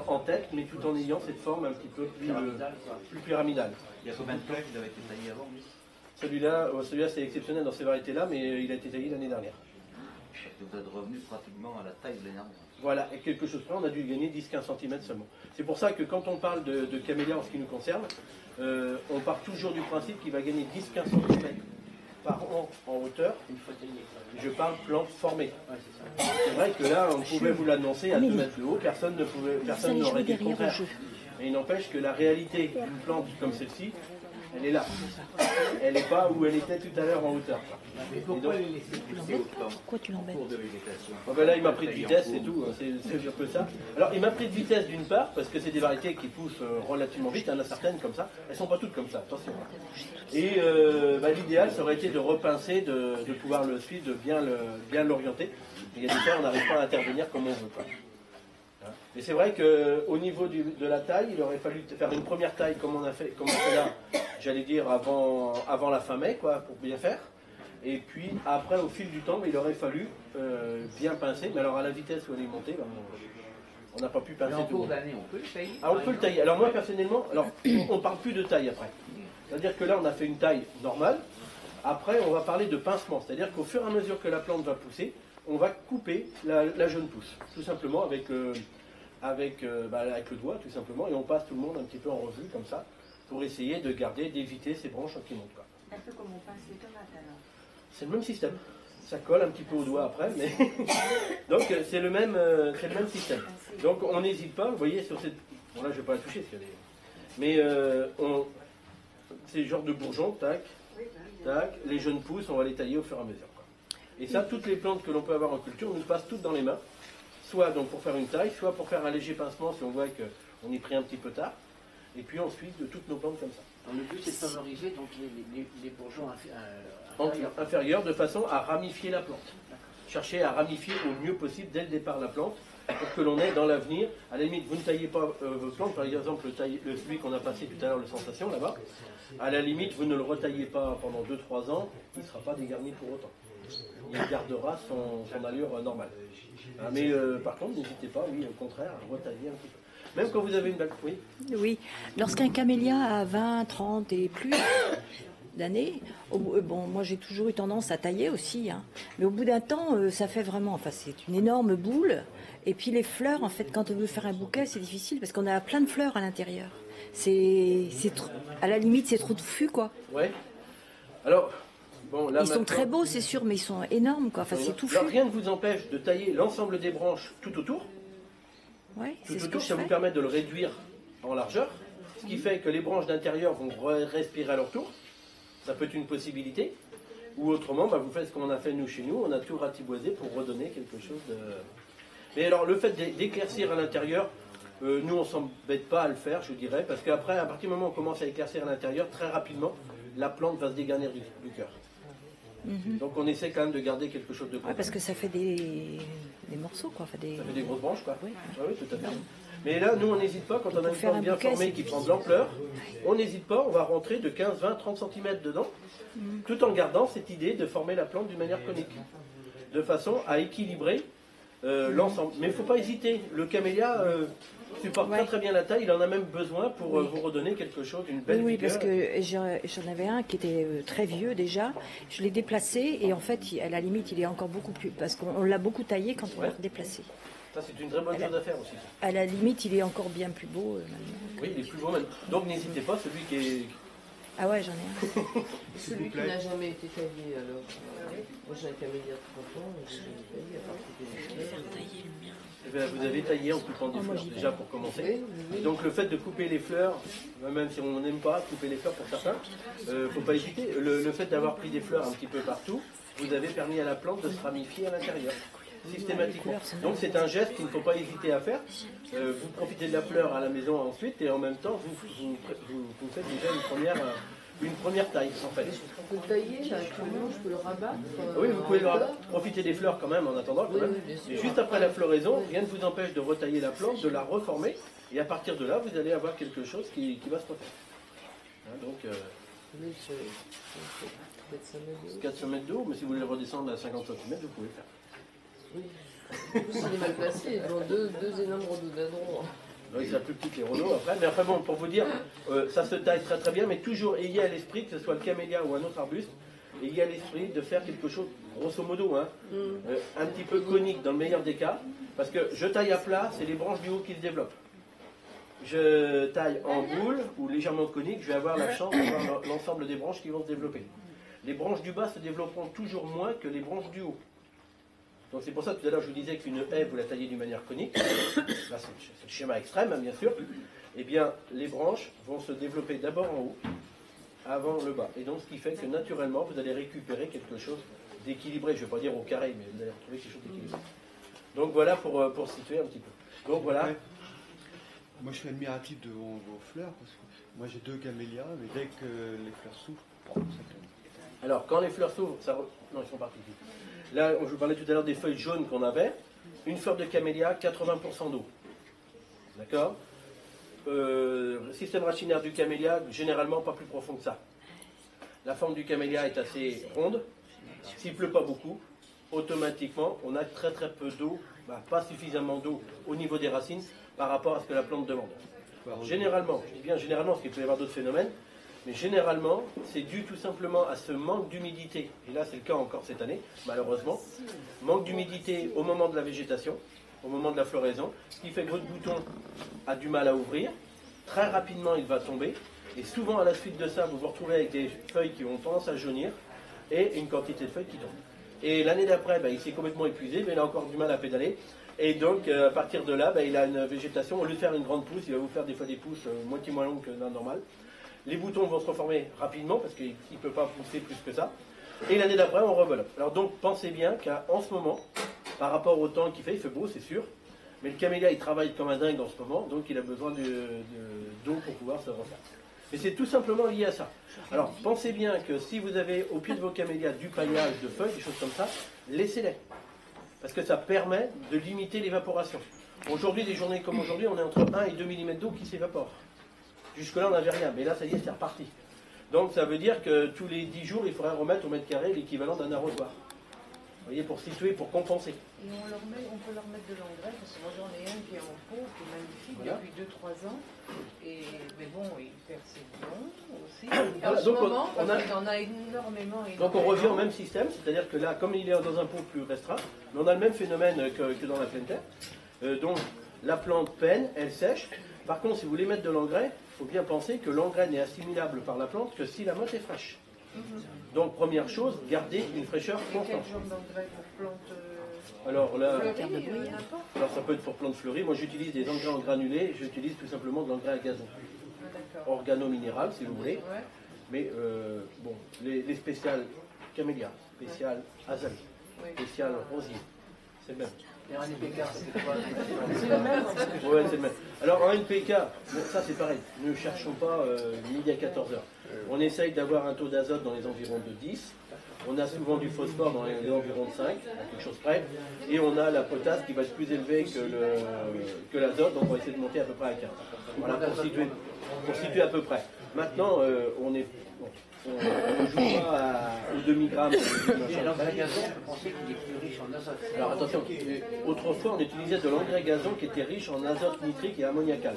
en tête, mais tout en ayant cette forme un petit peu plus pyramidale. Il y a combien de plants qui avaient été taillés avant? Celui-là c'est exceptionnel dans ces variétés-là, mais il a été taillé l'année dernière. Vous êtes revenu pratiquement à la taille de l'année dernière. Voilà, et quelque chose près, on a dû gagner 10-15 cm seulement. C'est pour ça que quand on parle de camélia en ce qui nous concerne, on part toujours du principe qu'il va gagner 10-15 cm par an en hauteur. Je parle plante formée. C'est vrai que là, on pouvait vous l'annoncer à 2 mètres de haut, personne n'aurait dit le contraire. Mais il n'empêche que la réalité d'une plante comme celle-ci, elle est là. Elle n'est pas où elle était tout à l'heure en hauteur. Mais pourquoi les laisser pousser autant Pourquoi tu l'embêtes? pour de végétation? Bon, ben là, il m'a pris de vitesse, c'est tout. C'est un peu ça. Alors, il m'a pris de vitesse d'une part, parce que c'est des variétés qui poussent relativement vite. Il y en a certaines comme ça. Elles ne sont pas toutes comme ça, attention. Et l'idéal, ça aurait été de repincer, de pouvoir le suivre, de bien l'orienter. Il y a des fois, on n'arrive pas à intervenir comme on veut. Quoi. Et c'est vrai qu'au niveau de la taille, il aurait fallu faire une première taille comme on a fait là, j'allais dire avant la fin mai, quoi, pour bien faire. Et puis après, au fil du temps, il aurait fallu bien pincer. Mais alors à la vitesse où elle est montée, on n'a pas pu pincer Mais en tout. cours d'année, on peut le tailler. Ah, on peut le tailler. Alors moi personnellement, on ne parle plus de taille après. C'est-à-dire que là, on a fait une taille normale. Après, on va parler de pincement. C'est-à-dire qu'au fur et à mesure que la plante va pousser, on va couper la jeune pousse. Tout simplement avec le doigt, tout simplement. Et on passe tout le monde un petit peu en revue comme ça, pour essayer d'éviter ces branches qui montent. Quoi. Un peu comme on pince les tomates alors. C'est le même système. Ça colle un petit peu au doigt après, mais donc c'est le même système. Donc on n'hésite pas, vous voyez, sur cette... Bon là je ne vais pas la toucher, mais c'est le genre de bourgeon, tac, tac, les jeunes pousses, on va les tailler au fur et à mesure. Quoi. Et ça, toutes les plantes que l'on peut avoir en culture, on nous passe toutes dans les mains, soit donc pour faire une taille, soit pour faire un léger pincement si on voit qu'on y pris un petit peu tard, et puis ensuite de toutes nos plantes comme ça. Alors, le but c'est de favoriser donc, les bourgeons Inférieurs, de façon à ramifier la plante. Chercher à ramifier au mieux possible dès le départ la plante, pour que l'on ait dans l'avenir, à la limite vous ne taillez pas vos plantes, par exemple celui qu'on a passé tout à l'heure, le sensation là-bas, à la limite vous ne le retaillez pas pendant 2-3 ans, il ne sera pas dégarni pour autant. Il gardera son allure normale. Mais par contre, n'hésitez pas, oui, au contraire, à retailler un petit peu. Même quand vous avez une bague, oui. Oui, lorsqu'un camélia a 20, 30 et plus d'années, bon, moi j'ai toujours eu tendance à tailler aussi, hein, mais au bout d'un temps, ça fait vraiment, enfin c'est une énorme boule, et puis les fleurs, en fait, quand on veut faire un bouquet, c'est difficile, parce qu'on a plein de fleurs à l'intérieur. À la limite, c'est trop touffu, quoi. Ouais. Alors, bon, là, ils sont très beaux, c'est sûr, mais ils sont énormes, quoi, enfin c'est touffu. Alors, rien ne vous empêche de tailler l'ensemble des branches tout autour. Ouais, Tout autour, ça vous permet de le réduire en largeur, ce qui fait que les branches d'intérieur vont respirer à leur tour. Ça peut être une possibilité. Ou autrement, vous faites ce qu'on a fait nous chez nous, on a tout ratiboisé pour redonner quelque chose de... Mais alors, le fait d'éclaircir à l'intérieur, nous, on ne s'embête pas à le faire, je dirais, parce qu'après, à partir du moment où on commence à éclaircir à l'intérieur, très rapidement, la plante va se dégarnir du cœur. Donc on essaie quand même de garder quelque chose de complet. Parce que ça fait des morceaux, quoi. Ça fait des grosses branches, quoi. Oui. Ah oui, tout à fait. Mais là, nous, on n'hésite pas, quand on a une plante bien formée qui prend de l'ampleur, on n'hésite pas, on va rentrer de 15, 20, 30 cm dedans, tout en gardant cette idée de former la plante d'une manière conique, de façon à équilibrer l'ensemble. Mais il ne faut pas hésiter, le camélia supporte très très bien la taille, il en a même besoin pour vous redonner quelque chose, une belle Oui, vigueur. parce que j'en avais un qui était très vieux déjà, je l'ai déplacé et en fait, à la limite, il est encore beaucoup plus, parce qu'on l'a beaucoup taillé quand on l'a déplacé. Ça, c'est une très bonne chose à faire aussi. À la limite, il est encore bien plus beau maintenant. Oui, il est plus beau maintenant. Donc n'hésitez pas, celui qui est... Ah ouais, j'en ai un. Celui qui n'a jamais été taillé, alors. Moi j'ai un camélia de 30 ans, et je l'ai taillé à part couper les fleurs. Vous avez taillé en coupant des fleurs, déjà pour commencer. Et donc le fait de couper les fleurs, même si on n'aime pas couper les fleurs pour certains, il ne faut pas hésiter. Le fait d'avoir pris des fleurs un petit peu partout, vous avez permis à la plante de se ramifier à l'intérieur, systématiquement. Donc c'est un geste qu'il ne faut pas hésiter à faire. Vous profitez de la fleur à la maison ensuite, et en même temps, vous faites déjà une première taille, en fait. On peut le tailler, là, actuellement, je peux le rabattre. Oui, vous pouvez profiter des fleurs quand même en attendant. Quand même. Et juste après la floraison, rien ne vous empêche de retailler la plante, de la reformer, et à partir de là, vous allez avoir quelque chose qui va se refaire. Hein, donc, 400 mètres de haut, mais si vous voulez le redescendre à 50 cm, vous pouvez le faire. Oui. En plus, il est mal placé, ils ont deux énormes rhododendrons. Oui, c'est la plus petite, les rhodos après. Mais après, bon, pour vous dire, ça se taille très très bien, mais toujours ayez à l'esprit, que ce soit le camélia ou un autre arbuste, ayez à l'esprit de faire quelque chose, grosso modo, un petit peu conique dans le meilleur des cas, Parce que je taille à plat, c'est les branches du haut qui se développent. Je taille en boule ou légèrement conique, je vais avoir la chance d'avoir l'ensemble des branches qui vont se développer. Les branches du bas se développeront toujours moins que les branches du haut. Donc c'est pour ça que tout à l'heure je vous disais qu'une haie, vous la taillez d'une manière conique. Là c'est le schéma extrême, hein, bien sûr. Eh bien, les branches vont se développer d'abord en haut, avant le bas. Et donc ce qui fait que naturellement, vous allez récupérer quelque chose d'équilibré. Je ne vais pas dire au carré, mais vous allez retrouver quelque chose d'équilibré. Donc voilà pour situer un petit peu. Donc voilà. Ouais. Moi je suis admiratif de vos fleurs, parce que moi j'ai 2 camélias, mais dès que les fleurs s'ouvrent, ça tombe. Alors quand les fleurs s'ouvrent, non, ils sont partis. Là, je vous parlais tout à l'heure des feuilles jaunes qu'on avait. Une fleur de camélia, 80% d'eau. D'accord. Système racinaire du camélia, généralement pas plus profond que ça. La forme du camélia est assez ronde. S'il ne pleut pas beaucoup, automatiquement, on a très très peu d'eau, pas suffisamment d'eau au niveau des racines par rapport à ce que la plante demande. Généralement, je dis bien généralement, parce qu'il peut y avoir d'autres phénomènes, mais généralement, c'est dû tout simplement à ce manque d'humidité. Et là, c'est le cas encore cette année, malheureusement. Manque d'humidité au moment de la végétation, au moment de la floraison, ce qui fait que votre bouton a du mal à ouvrir. Très rapidement, il va tomber. Et souvent, à la suite de ça, vous vous retrouvez avec des feuilles qui ont tendance à jaunir et une quantité de feuilles qui tombe. Et l'année d'après, il s'est complètement épuisé, mais il a encore du mal à pédaler. Et donc, à partir de là, il a une végétation. Au lieu de faire une grande pousse, il va vous faire des fois des pousses moitié moins longues que d'un normal. Les boutons vont se reformer rapidement, parce qu'il ne peut pas pousser plus que ça. Et l'année d'après, on rebelote. Alors donc, pensez bien qu'en ce moment, par rapport au temps qu'il fait, il fait beau, c'est sûr. Mais le camélia, il travaille comme un dingue en ce moment, donc il a besoin d'eau pour pouvoir se refaire. Et c'est tout simplement lié à ça. Alors, pensez bien que si vous avez au pied de vos camélias du paillage de feuilles, des choses comme ça, laissez-les. Parce que ça permet de limiter l'évaporation. Aujourd'hui, des journées comme aujourd'hui, on est entre 1 et 2 mm d'eau qui s'évapore. Jusque-là, on n'avait rien, mais là, ça y est, c'est reparti. Donc, ça veut dire que tous les 10 jours, il faudrait remettre au mètre carré l'équivalent d'un arrosoir. Vous voyez, pour situer, pour compenser. Et on peut leur mettre de l'engrais, parce que moi j'en ai un qui est en pot, qui est magnifique, Voilà. depuis 2-3 ans. Mais bon, il perd ses boulons aussi. Voilà, En ce donc moment, on a- parce qu'il en a énormément. Donc on revient au même système, c'est-à-dire que là, comme il est dans un pot plus restreint, mais on a le même phénomène que dans la pleine terre. Donc la plante peine, elle sèche. Par contre, si vous voulez mettre de l'engrais, il faut bien penser que l'engrais n'est assimilable par la plante que si la motte est fraîche. Donc première chose, gardez une fraîcheur Et quel constante. genre d'engrais pour plantes Alors là, fleuries, n'importe. alors ça peut être pour plantes fleuries. Moi j'utilise des engrais en granulés, j'utilise tout simplement de l'engrais à gazon. Ah, d'accord. Organo-minéral si vous voulez. Ouais. Mais bon, les spéciales camélia, spéciales azalée, Oui. spéciales rosier, c'est le même. Et un NPK, c'est quoi? C'est le même. Ouais, c'est le même. Alors en NPK, bon, ça c'est pareil, ne cherchons pas midi à 14h. On essaye d'avoir un taux d'azote dans les environs de 10. On a souvent du phosphore dans les environs de 5, à quelque chose près. Et on a la potasse qui va être plus élevée que l'azote, donc on va essayer de monter à peu près à 15. Voilà, pour situer à peu près. Maintenant, on ne joue pas au demi-gramme. Et l'engrais gazon, on peut penser qu'il est plus riche en azote. Alors attention, autrefois on utilisait de l'engrais gazon qui était riche en azote nitrique et ammoniacal.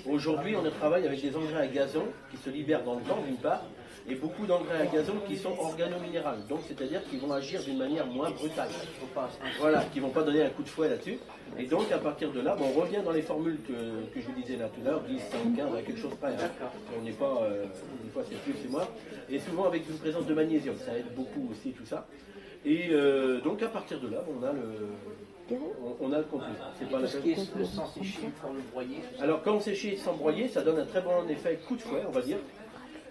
Aujourd'hui on travaille avec des engrais à gazon qui se libèrent dans le temps d'une part, et beaucoup d'engrais à gazon qui sont organo-minérales, donc c'est-à-dire qu'ils vont agir d'une manière moins brutale. Voilà, qui ne vont pas donner un coup de fouet là-dessus. Et donc à partir de là, on revient dans les formules que je vous disais là tout à l'heure, 10, 5, 15, à quelque chose près. Hein. On n'est pas, des fois c'est plus, c'est moins. Et souvent avec une présence de magnésium, ça aide beaucoup aussi tout ça. Et donc à partir de là, on a le contenu. C'est pas la Ce qui est sans sécher, pour le broyer. Alors quand séché sans broyer, ça donne un très bon effet coup de fouet, on va dire.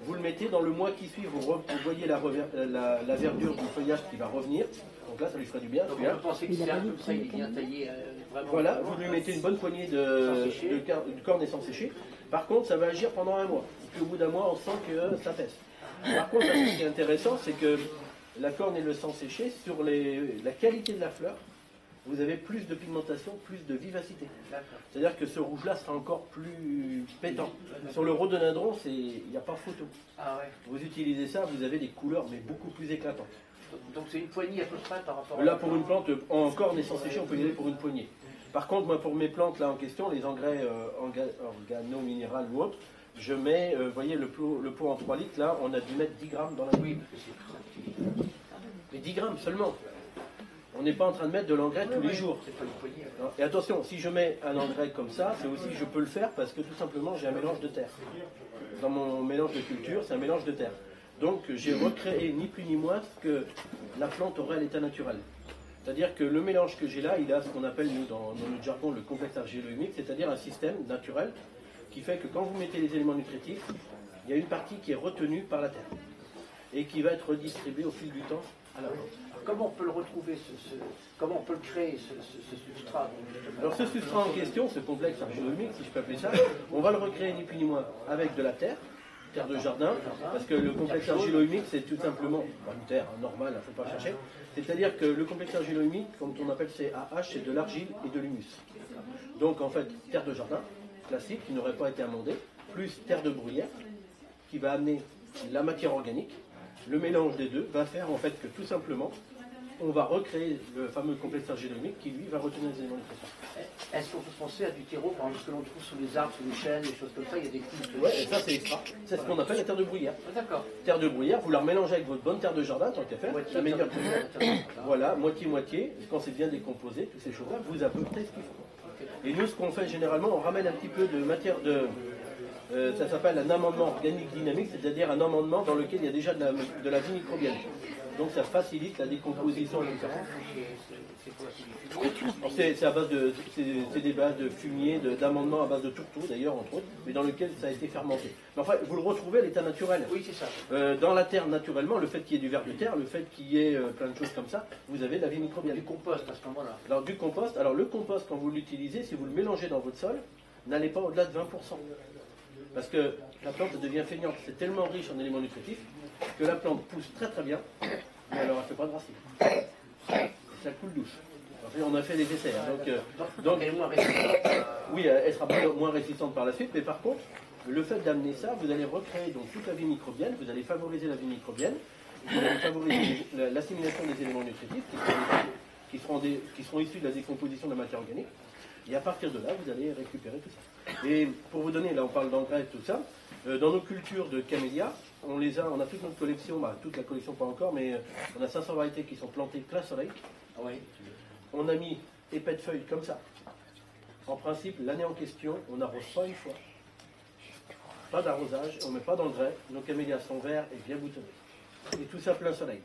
Vous le mettez dans le mois qui suit, vous voyez la verdure du feuillage qui va revenir. Donc là, ça lui ferait du bien. Donc on peut penser que c'est un comme ça, il est bien taillé. Vraiment. Voilà, vous lui mettez une bonne poignée de cornes et sans sécher. Par contre, ça va agir pendant un mois. Et puis au bout d'un mois, on sent que ça pèse. Par contre, ce qui est intéressant, c'est que la corne et le sans séché, sur la qualité de la fleur, vous avez plus de pigmentation, plus de vivacité. C'est-à-dire que ce rouge-là sera encore plus pétant. Sur le rhododendron, il n'y a pas photo. Ah ouais. Vous utilisez ça, vous avez des couleurs mais beaucoup plus éclatantes. Donc c'est une poignée à peu près par rapport à... Là, pour une plante en corne et sans sécher, on peut y aller pour une poignée. Par contre, moi, pour mes plantes là en question, les engrais organo-minéral ou autres, je mets, vous voyez, le pot en 3 litres, là, on a dû mettre 10 grammes dans la nuit. Oui, parce que c'est très... Mais 10 grammes seulement. On n'est pas en train de mettre de l'engrais tous les jours. Non. Et attention, si je mets un engrais comme ça, c'est aussi je peux le faire parce que tout simplement j'ai un mélange de terre. Dans mon mélange de culture, c'est un mélange de terre. Donc j'ai recréé ni plus ni moins ce que la plante aurait à l'état naturel. C'est-à-dire que le mélange que j'ai là, il a ce qu'on appelle nous dans notre jargon le complexe argilo-humique, c'est-à-dire un système naturel qui fait que quand vous mettez les éléments nutritifs, il y a une partie qui est retenue par la terre et qui va être redistribuée au fil du temps. Alors, comment on peut le retrouver, comment on peut le créer, ce substrat? Alors ce substrat en question, ce complexe argilo-humique, si je peux appeler ça, on va le recréer ni plus ni moins avec de la terre de jardin, parce que le complexe argilo-humique, c'est tout simplement une terre normale, il ne faut pas chercher. C'est-à-dire que le complexe argilo-humique, comme on appelle CAH, c'est de l'argile et de l'humus. Donc en fait, terre de jardin, classique, qui n'aurait pas été amendée, plus terre de bruyère, qui va amener la matière organique. Le mélange des deux va faire en fait que tout simplement, on va recréer le fameux complexe argilo-humique qui lui va retenir les éléments nutritifs. Est-ce qu'on peut penser à du terreau, par exemple, ce que l'on trouve sous les arbres, sous les chênes, des choses comme ça, il y a des couches de... Ouais, et ça c'est extra. C'est ce qu'on appelle la terre de bruyère. Ah, d'accord. Terre de bruyère, vous la mélangez avec votre bonne terre de jardin, tant qu'à faire. La meilleure. Voilà, moitié-moitié. Quand c'est bien décomposé, toutes ces choses-là, vous apportez ce qu'il faut. Et nous, ce qu'on fait généralement, on ramène un petit peu de matière de... ça s'appelle un amendement organique dynamique, c'est-à-dire un amendement dans lequel il y a déjà de la vie microbienne. Donc ça facilite la décomposition, etc. C'est à base de, c'est des bases de fumier, d'amendements à base de tourteau d'ailleurs, entre autres, mais dans lequel ça a été fermenté. Mais enfin, vous le retrouvez à l'état naturel. Oui, c'est ça. Dans la terre, naturellement, le fait qu'il y ait du ver de terre, le fait qu'il y ait plein de choses comme ça, vous avez de la vie microbienne. Du compost à ce moment-là. Alors du compost, alors le compost, quand vous l'utilisez, si vous le mélangez dans votre sol, n'allez pas au-delà de 20%. Parce que la plante devient feignante. C'est tellement riche en éléments nutritifs que la plante pousse très très bien, mais alors elle ne fait pas de racines. Ça coule douce. On a fait des essais. Hein, donc, elle est moins résistante. Oui, elle sera moins résistante par la suite, mais par contre, le fait d'amener ça, vous allez recréer donc toute la vie microbienne, vous allez favoriser la vie microbienne, vous allez favoriser l'assimilation des éléments nutritifs qui seront issus de la décomposition de la matière organique. Et à partir de là, vous allez récupérer tout ça. Et pour vous donner, là on parle d'engrais et tout ça, dans nos cultures de camélias, on a toute notre collection, toute la collection pas encore, mais on a 500 variétés qui sont plantées plein soleil. Oui. On a mis épais de feuilles comme ça. En principe, l'année en question, on n'arrose pas une fois. Pas d'arrosage, on ne met pas d'engrais, nos camélias sont verts et bien boutonnés. Et tout ça plein soleil.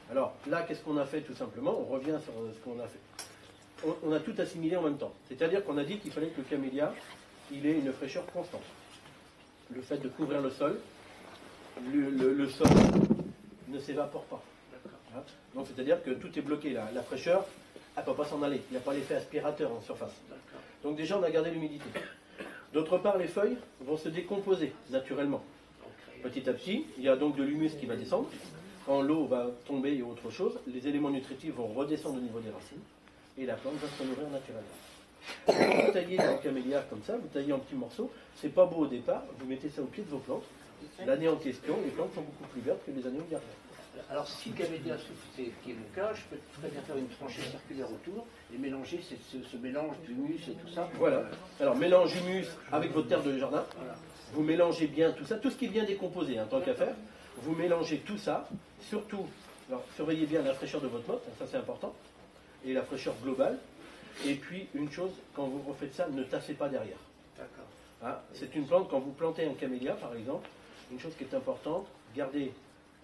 Alors là, qu'est-ce qu'on a fait tout simplement? On revient sur ce qu'on a fait. On a tout assimilé en même temps. C'est-à-dire qu'on a dit qu'il fallait que le camélia, il ait une fraîcheur constante. Le fait de couvrir le sol, le sol ne s'évapore pas. Hein? Donc c'est-à-dire que tout est bloqué. La fraîcheur, elle ne peut pas s'en aller. Il n'y a pas l'effet aspirateur en surface. Donc déjà, on a gardé l'humidité. D'autre part, les feuilles vont se décomposer naturellement. Petit à petit, il y a donc de l'humus qui va descendre. Quand l'eau va tomber et autre chose, les éléments nutritifs vont redescendre au niveau des racines. Et la plante va se nourrir naturellement. Vous taillez un camélia comme ça, vous taillez en petits morceaux, c'est pas beau au départ, vous mettez ça au pied de vos plantes. L'année en question, les plantes sont beaucoup plus vertes que les années où il y a rien. Alors si le camélia souffle, c'est qui est le cas, je peux très bien faire une tranchée circulaire autour et mélanger ce mélange d'humus et tout ça. Voilà. Alors mélange humus avec votre terre de jardin. Voilà. Vous mélangez bien tout ça, tout ce qui est bien décomposé, tant qu'à faire. Vous mélangez tout ça, surtout, alors surveillez bien la fraîcheur de votre motte, ça c'est important, et la fraîcheur globale. Et puis une chose, quand vous refaites ça, ne tassez pas derrière. D'accord. Hein, c'est une plante, quand vous plantez un camélia par exemple, une chose qui est importante, gardez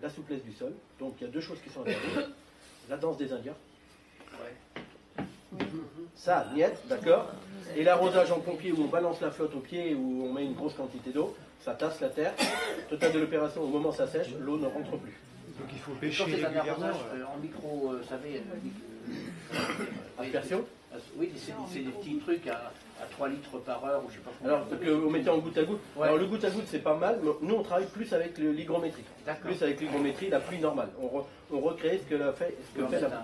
la souplesse du sol. Donc il y a deux choses qui sont interdites. La danse des Indiens. Ouais. Ça, niette, d'accord. Et l'arrosage en pompier où on balance la flotte au pied, où on met une grosse quantité d'eau, ça tasse la terre. Total de l'opération, au moment où ça sèche, l'eau ne rentre plus. Donc il faut pêcher Quand c'est un régulièrement. arrosage en micro, vous savez, Aspersion. oui, c'est des petits trucs à 3 litres par heure, ou je sais pas comment. Alors, que vous mettez en goutte à goutte. Ouais. Alors, le goutte à goutte, c'est pas mal, mais nous, on travaille plus avec l'hygrométrie. Plus avec l'hygrométrie, la pluie normale. On recrée ce que fait la...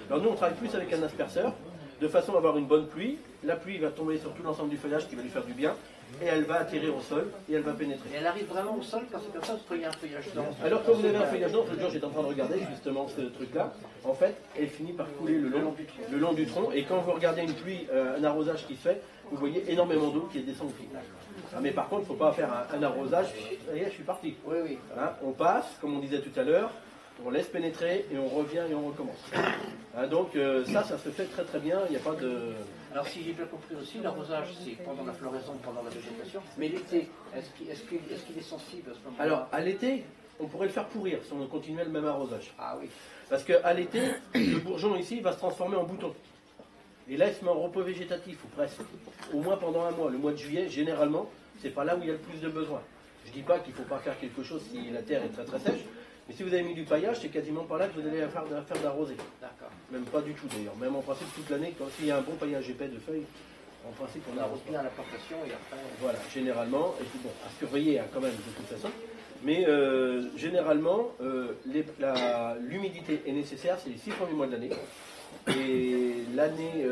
Alors, nous, on travaille plus avec un asperceur, de façon à avoir une bonne pluie. La pluie va tomber sur tout l'ensemble du feuillage qui va lui faire du bien, et elle va atterrir au sol, et elle va pénétrer. Et elle arrive vraiment au sol quand c'est comme ça, parce qu'il y a un feuillage dense. Alors, quand vous avez un feuillage dense, l'autre jour, j'étais en train de regarder justement ce truc-là. En fait, elle finit par couler le long du tronc, et quand vous regardez une pluie, un arrosage qui se fait, vous voyez énormément d'eau qui descend au pied. Ah, mais par contre, il ne faut pas faire un arrosage. Et je suis parti. Oui, oui. Hein, on passe, comme on disait tout à l'heure, on laisse pénétrer et on revient et on recommence. Hein, donc ça se fait très très bien, il n'y a pas de... Alors si j'ai bien compris aussi, l'arrosage c'est pendant la floraison, pendant la végétation, mais l'été, est-ce qu'il est sensible à ce moment-là? Alors à l'été, on pourrait le faire pourrir si on continuait le même arrosage. Ah oui. Parce qu'à l'été, le bourgeon ici va se transformer en bouton. Et là, il se met en repos végétatif, ou presque. Au moins pendant un mois. Le mois de juillet, généralement, c'est pas là où il y a le plus de besoin. Je dis pas qu'il ne faut pas faire quelque chose si la terre est très très sèche, mais si vous avez mis du paillage, c'est quasiment pas là que vous allez faire d'arroser. D'accord. Même pas du tout d'ailleurs. Même en principe, toute l'année, s'il y a un bon paillage épais de feuilles, en principe, on On arrose arrose pas. bien la plantation et après... Voilà, généralement, et puis bon, à surveiller hein, quand même de toute façon. Mais généralement, l'humidité est nécessaire, c'est les 6 premiers mois de l'année. Et l'année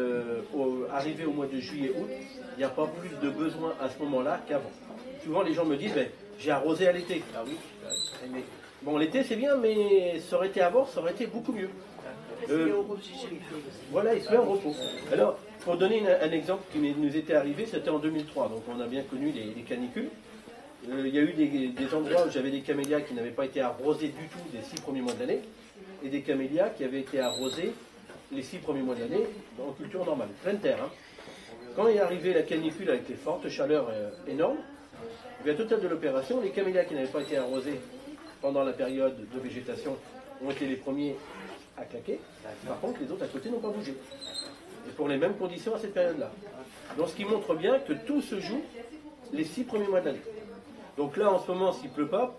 arrivée au mois de juillet-août, il n'y a pas plus de besoin à ce moment-là qu'avant. Souvent les gens me disent, ben, j'ai arrosé à l'été. Ah oui, mais, bon l'été c'est bien, mais ça aurait été avant, ça aurait été beaucoup mieux. Voilà, il se met en repos. Alors, pour donner un exemple qui nous était arrivé, c'était en 2003, donc on a bien connu les canicules. Il y a eu des endroits où j'avais des camélias qui n'avaient pas été arrosés du tout des 6 premiers mois de l'année, et des camélias qui avaient été arrosés les 6 premiers mois de l'année en culture normale, pleine terre. Hein. Quand est arrivée la canicule avec les fortes chaleurs énormes, au total de l'opération, les camélias qui n'avaient pas été arrosés pendant la période de végétation ont été les premiers à claquer. Par contre, les autres à côté n'ont pas bougé. Et pour les mêmes conditions à cette période-là. Donc ce qui montre bien que tout se joue les 6 premiers mois de l'année. Donc là, en ce moment, s'il ne pleut pas,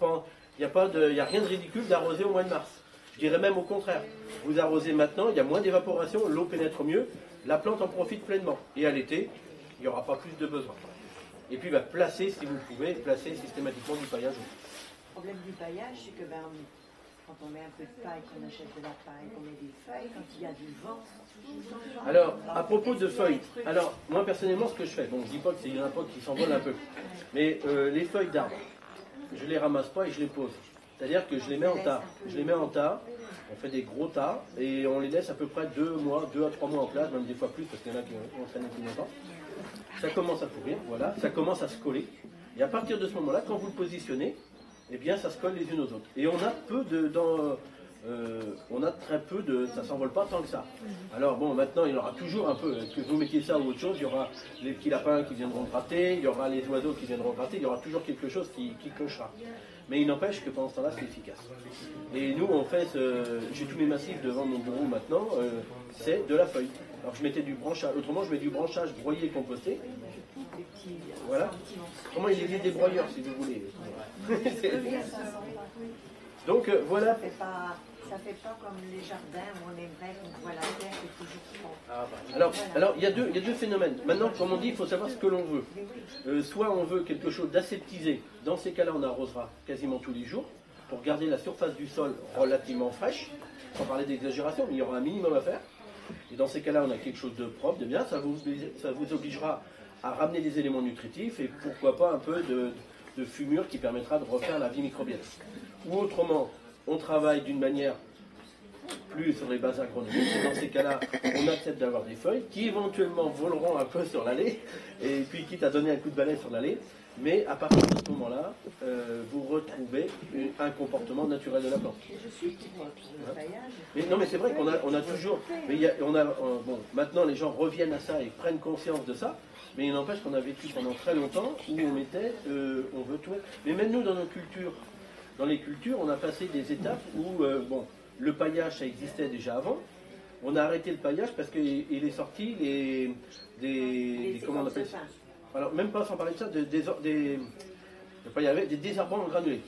il n'y a rien de ridicule d'arroser au mois de mars. Je dirais même au contraire. Vous arrosez maintenant, il y a moins d'évaporation, l'eau pénètre mieux, la plante en profite pleinement. Et à l'été, il n'y aura pas plus de besoin. Et puis, placer, si vous pouvez, placer systématiquement du paillage. Le problème du paillage, c'est que quand on met un peu de paille, qu'on achète de la paille, qu'on met des feuilles, quand il y a du vent... Alors, à propos de feuilles, alors, moi personnellement, ce que je fais, bon, je ne dis pas qu'il y en a pas qui s'envolent un peu, mais les feuilles d'arbres, je ne les ramasse pas et je les pose. C'est-à-dire que je les mets en tas. Je les mets en tas, on fait des gros tas, et on les laisse à peu près 2 à 3 mois en place, même des fois plus, parce qu'il y en a qui ont traîné plus longtemps. Ça commence à pourrir, voilà, ça commence à se coller. Et à partir de ce moment-là, quand vous le positionnez, eh bien ça se colle les unes aux autres. Et on a très peu de... ça s'envole pas tant que ça. Alors bon, maintenant il y en aura toujours un peu, que vous mettiez ça ou autre chose, il y aura les petits lapins qui viendront gratter, il y aura les oiseaux qui viendront gratter, il y aura toujours quelque chose qui clochera. Mais il n'empêche que pendant ce temps-là, c'est efficace. Et nous, on fait, j'ai tous mes massifs devant mon bureau maintenant, c'est de la feuille. Alors je mettais du branchage, autrement je mets du branchage broyé et composté. Voilà. Comment il est des broyeurs si vous voulez. Donc voilà. Ça fait pas comme les jardins où on aimerait qu'on voit la terre qui est toujours propre. Alors il y a deux phénomènes. Maintenant, comme on dit, il faut savoir ce que l'on veut. Soit on veut quelque chose d'aseptisé. Dans ces cas-là, on arrosera quasiment tous les jours pour garder la surface du sol relativement fraîche. Sans parler d'exagération, mais il y aura un minimum à faire. Et dans ces cas-là, on a quelque chose de propre, de bien. Ça vous obligera à ramener des éléments nutritifs et pourquoi pas un peu de fumure qui permettra de refaire la vie microbienne. Ou autrement, on travaille d'une manière plus sur les bases agronomiques. Et dans ces cas-là, on accepte d'avoir des feuilles qui éventuellement voleront un peu sur l'allée, et puis quitte à donner un coup de balai sur l'allée. Mais à partir de ce moment-là, vous retrouvez un comportement naturel de la plante. Je suis pour le paillage. Mais non, mais c'est vrai qu'on a toujours... Mais bon, maintenant, les gens reviennent à ça et prennent conscience de ça. Mais il n'empêche qu'on a vécu pendant très longtemps où on mettait, on veut tout. Mais même nous, dans nos cultures, dans les cultures, on a passé des étapes où, bon, le paillage, ça existait déjà avant. On a arrêté le paillage parce qu'il est sorti comment on appelle ça? Alors, même pas sans parler de ça, des désherbants en granulés.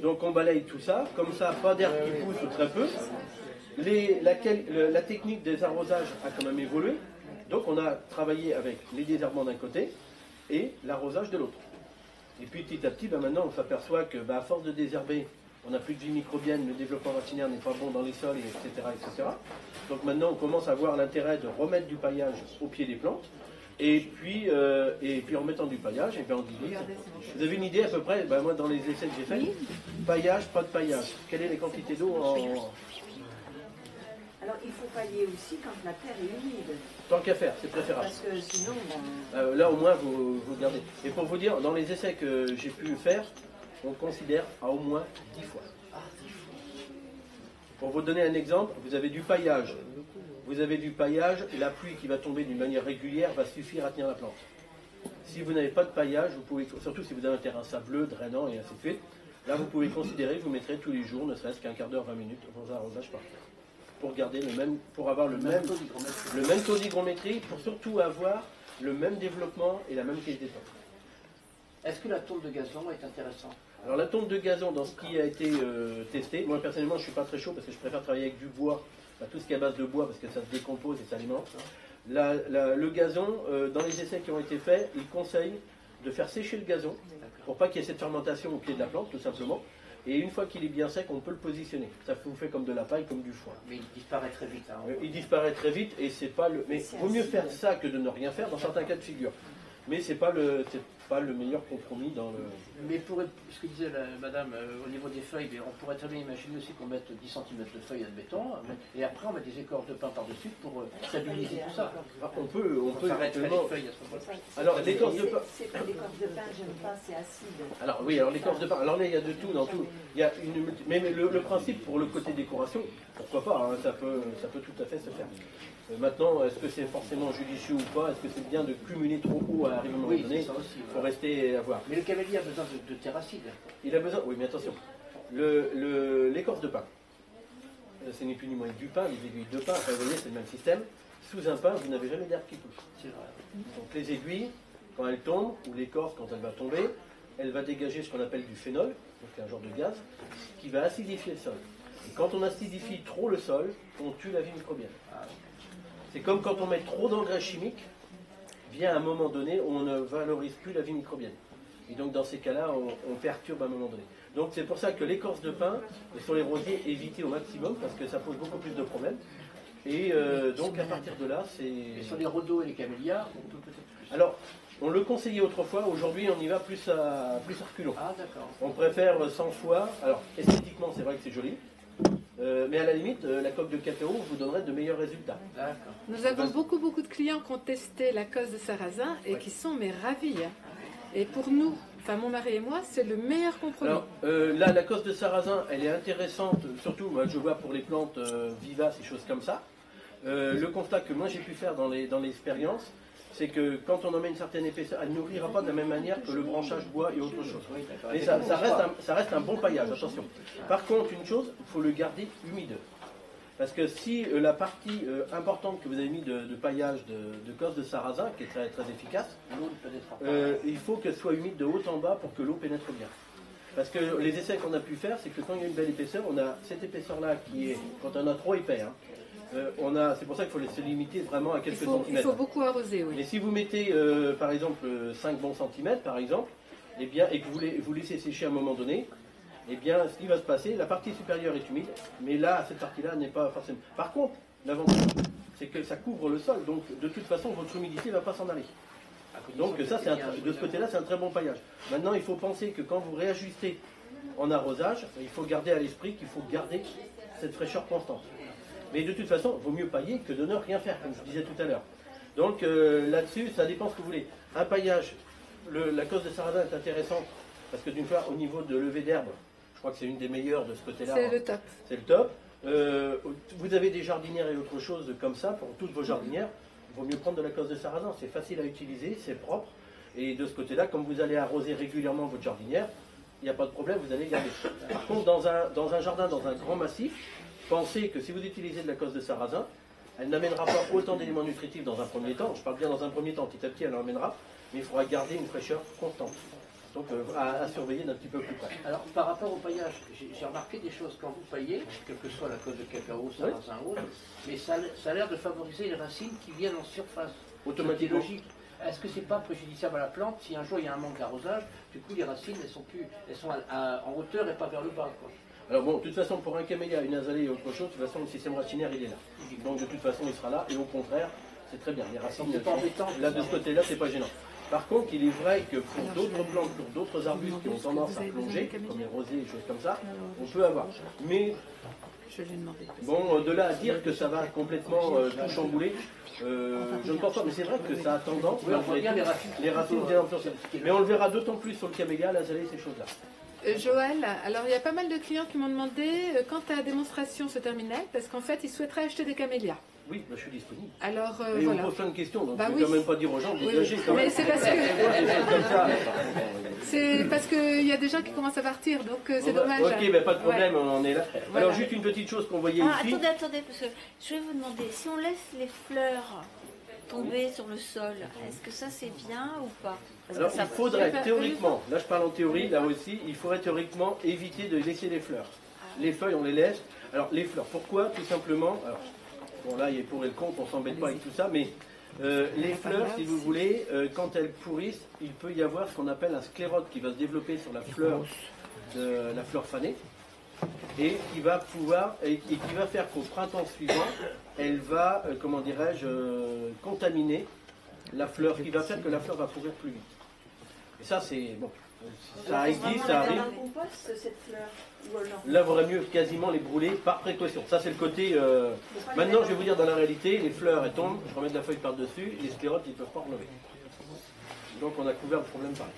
Donc on balaye tout ça, comme ça, pas d'air qui pousse ou très peu. La technique des arrosages a quand même évolué. Donc on a travaillé avec les désherbants d'un côté et l'arrosage de l'autre. Et puis petit à petit, maintenant on s'aperçoit que à force de désherber, on n'a plus de vie microbienne, le développement racinaire n'est pas bon dans les sols, etc., etc. Donc maintenant on commence à voir l'intérêt de remettre du paillage au pied des plantes. Et puis en mettant du paillage, et bien on divise. Vous avez une idée à peu près, moi dans les essais que j'ai faits, paillage, pas de paillage. Quelle est les quantités d'eau en... Alors il faut pailler aussi quand la terre est humide. Tant qu'à faire, c'est préférable. Parce que sinon... là au moins vous gardez. Et pour vous dire, dans les essais que j'ai pu faire, on considère à au moins 10 fois. Pour vous donner un exemple, vous avez du paillage. Vous avez du paillage, et la pluie qui va tomber d'une manière régulière va suffire à tenir la plante. Si vous n'avez pas de paillage, vous pouvez, surtout si vous avez un terrain sableux, drainant et ainsi de suite, là vous pouvez considérer que vous mettrez tous les jours, ne serait-ce qu'un quart d'heure, 20 minutes, vos arrosages par terre. Pour garder le même, pour avoir le même taux d'hygrométrie, pour surtout avoir le même développement et la même qualité de plante. Est-ce que la tonte de gazon est intéressante? Alors la tonte de gazon, dans ce qui a été testé, moi personnellement je ne suis pas très chaud parce que je préfère travailler avec du bois, tout ce qui est à base de bois parce que ça se décompose et ça alimente. Le gazon, dans les essais qui ont été faits, ils conseillent de faire sécher le gazon pour pas qu'il y ait cette fermentation au pied de la plante tout simplement. Et une fois qu'il est bien sec, on peut le positionner. Ça vous fait comme de la paille, comme du foin. Mais il disparaît très vite. Hein. Il disparaît très vite et c'est pas le. Mais vaut mieux faire ça que de ne rien faire dans certains cas de figure. Mais c'est pas le meilleur compromis dans le. Mais pour ce que disait madame, au niveau des feuilles, on pourrait très bien imaginer aussi qu'on mette 10 cm de feuilles, admettons, et après on met des écorces de pin par-dessus pour stabiliser tout ça. On peut éventuellement. Les feuilles à ce moment-là. Alors l'écorce de pin. L'écorce de pain, j'aime pas, c'est acide. Alors oui, alors l'écorce de pin. Alors là il y a de tout dans tout. Il y a mais le principe pour le côté décoration, pourquoi pas, hein, ça peut tout à fait se faire. Maintenant, est-ce que c'est forcément judicieux ou pas? Est-ce que c'est bien de cumuler trop haut à arriver à un moment donné? Il faut rester et avoir. Mais le camélia a besoin de terre acide. Il a besoin, oui, mais attention. L'écorce de pin, c'est ni plus ni moins que du pain, les aiguilles de pain, vous voyez, c'est le même système. Sous un pain, vous n'avez jamais d'herbe qui pousse. C'est vrai. Donc les aiguilles, quand elles tombent, ou l'écorce, quand elle va tomber, elle va dégager ce qu'on appelle du phénol, donc un genre de gaz, qui va acidifier le sol. Et quand on acidifie trop le sol, on tue la vie microbienne. C'est comme quand on met trop d'engrais chimiques, vient un moment donné où on ne valorise plus la vie microbienne. Et donc dans ces cas-là, on perturbe à un moment donné. Donc c'est pour ça que l'écorce de pin, sur les rosiers, évitez au maximum, parce que ça pose beaucoup plus de problèmes. Et donc à partir de là, c'est... Et sur les rhodos et les camélias, on peut peut-être plus. Alors, on le conseillait autrefois, aujourd'hui on y va plus à reculons. Ah d'accord. On préfère 100 fois, alors esthétiquement c'est vrai que c'est joli, mais à la limite, la coque de cacao vous donnerait de meilleurs résultats. Nous avons beaucoup de clients qui ont testé la cosse de sarrasin et qui sont ravis. Et pour nous, enfin mon mari et moi, c'est le meilleur compromis. Alors là, la cosse de sarrasin, elle est intéressante, surtout moi je vois pour les plantes vivaces et choses comme ça. Le constat que moi j'ai pu faire dans l'expérience, c'est que quand on en met une certaine épaisseur, elle ne nourrira pas de la même manière que le branchage bois et autre chose. Mais ça reste un bon paillage, attention. Par contre, une chose, il faut le garder humide. Parce que si la partie importante que vous avez mis de paillage de cosse de sarrasin, qui est très, très efficace, il faut qu'elle soit humide de haut en bas pour que l'eau pénètre bien. Parce que les essais qu'on a pu faire, c'est que quand il y a une belle épaisseur, on a cette épaisseur-là qui est, quand on a trop épais, hein, c'est pour ça qu'il faut se limiter vraiment à quelques centimètres. Il faut beaucoup arroser, oui. Mais si vous mettez par exemple 5 bons centimètres, par exemple, eh bien, et que vous laissez sécher à un moment donné, eh bien, ce qui va se passer, la partie supérieure est humide, mais là, cette partie-là n'est pas forcément. Par contre, l'avantage, c'est que ça couvre le sol, donc de toute façon, votre humidité ne va pas s'en aller. Donc ça, de ce côté-là, c'est un très bon paillage. Maintenant, il faut penser que quand vous réajustez en arrosage, il faut garder à l'esprit qu'il faut garder cette fraîcheur constante. Mais de toute façon, il vaut mieux pailler que de ne rien faire, comme je disais tout à l'heure. Donc là-dessus, ça dépend ce que vous voulez. Un paillage, la cosse de sarrasin est intéressante, parce que d'une part, au niveau de levée d'herbe, je crois que c'est une des meilleures de ce côté-là. C'est le top. C'est le top. Vous avez des jardinières et autre chose comme ça, pour toutes vos jardinières, il vaut mieux prendre de la cosse de sarrasin. C'est facile à utiliser, c'est propre. Et de ce côté-là, comme vous allez arroser régulièrement votre jardinière, il n'y a pas de problème, vous allez garder. Par contre, dans un jardin, dans un grand massif, pensez que si vous utilisez de la cosse de sarrasin, elle n'amènera pas autant d'éléments nutritifs dans un premier temps. Je parle bien dans un premier temps, petit à petit elle en amènera, mais il faudra garder une fraîcheur constante. Donc à surveiller d'un petit peu plus près. Alors par rapport au paillage, j'ai remarqué des choses quand vous paillez, quelle que soit la cosse de cacao, sarrasin ou autre, mais ça a l'air de favoriser les racines qui viennent en surface. Automatiquement. Logique. Est-ce que c'est pas préjudiciable à la plante si un jour il y a un manque d'arrosage, du coup les racines elles sont en hauteur et pas vers le bas, quoi. Alors bon, de toute façon, pour un camélia, une azalée et autre chose, de toute façon, le système racinaire, il est là. Donc de toute façon, il sera là, et au contraire, c'est très bien. Les racines, là, de ce côté-là, c'est pas gênant. Par contre, il est vrai que pour d'autres plantes, pour d'autres arbustes qui ont tendance à plonger, comme les rosiers et choses comme ça, on peut avoir. Mais, bon, de là à dire que ça va complètement tout chambouler, je ne pense pas, mais c'est vrai que ça a tendance, oui, on voit bien les racines bien influencées. Mais on le verra d'autant plus sur le camélia, l'azalée, ces choses-là. Joël, alors il y a pas mal de clients qui m'ont demandé quand ta démonstration se terminait, parce qu'en fait, ils souhaiteraient acheter des camélias. Oui, bah, je suis disponible. Alors, Et voilà. on pose plein de questions, donc Bah je ne oui. vais quand même pas dire aux gens de Oui, dégager. Quand mais même. c'est parce que- Des choses comme ça. C'est parce qu'il y a des gens qui commencent à partir, donc c'est dommage. Ok, ben, pas de problème, Ouais. on en est là. Voilà. Alors, juste une petite chose qu'on voyait Ah, ici. attendez, parce que je vais vous demander, si on laisse les fleurs tomber sur le sol, est-ce que ça c'est bien ou pas? Parce que Alors, ça- il faudrait, ça- théoriquement, là je parle en théorie, là aussi, il faudrait théoriquement éviter de laisser les fleurs. Les feuilles, on les laisse. Alors, les fleurs, pourquoi? Tout simplement, alors, bon là, il y a pour et le contre, on s'embête pas avec tout ça, mais les fleurs, si vous voulez, quand elles pourrissent, il peut y avoir ce qu'on appelle un sclérote qui va se développer sur la fleur fanée, et qui va pouvoir, et qui va faire qu'au printemps suivant, elle va, comment dirais-je, contaminer la fleur, ce qui va faire que la fleur va pourrir plus vite. Et ça, c'est bon. Ça existe, ça arrive. Dans le compost, cette fleur, ou non? Là, il vaudrait mieux quasiment les brûler par précaution. Ça, c'est le côté. Maintenant, je vais vous dire dans la réalité, les fleurs, elles tombent, je remets de la feuille par-dessus, les sclérotes, ils ne peuvent pas relever. Donc, on a couvert le problème pareil.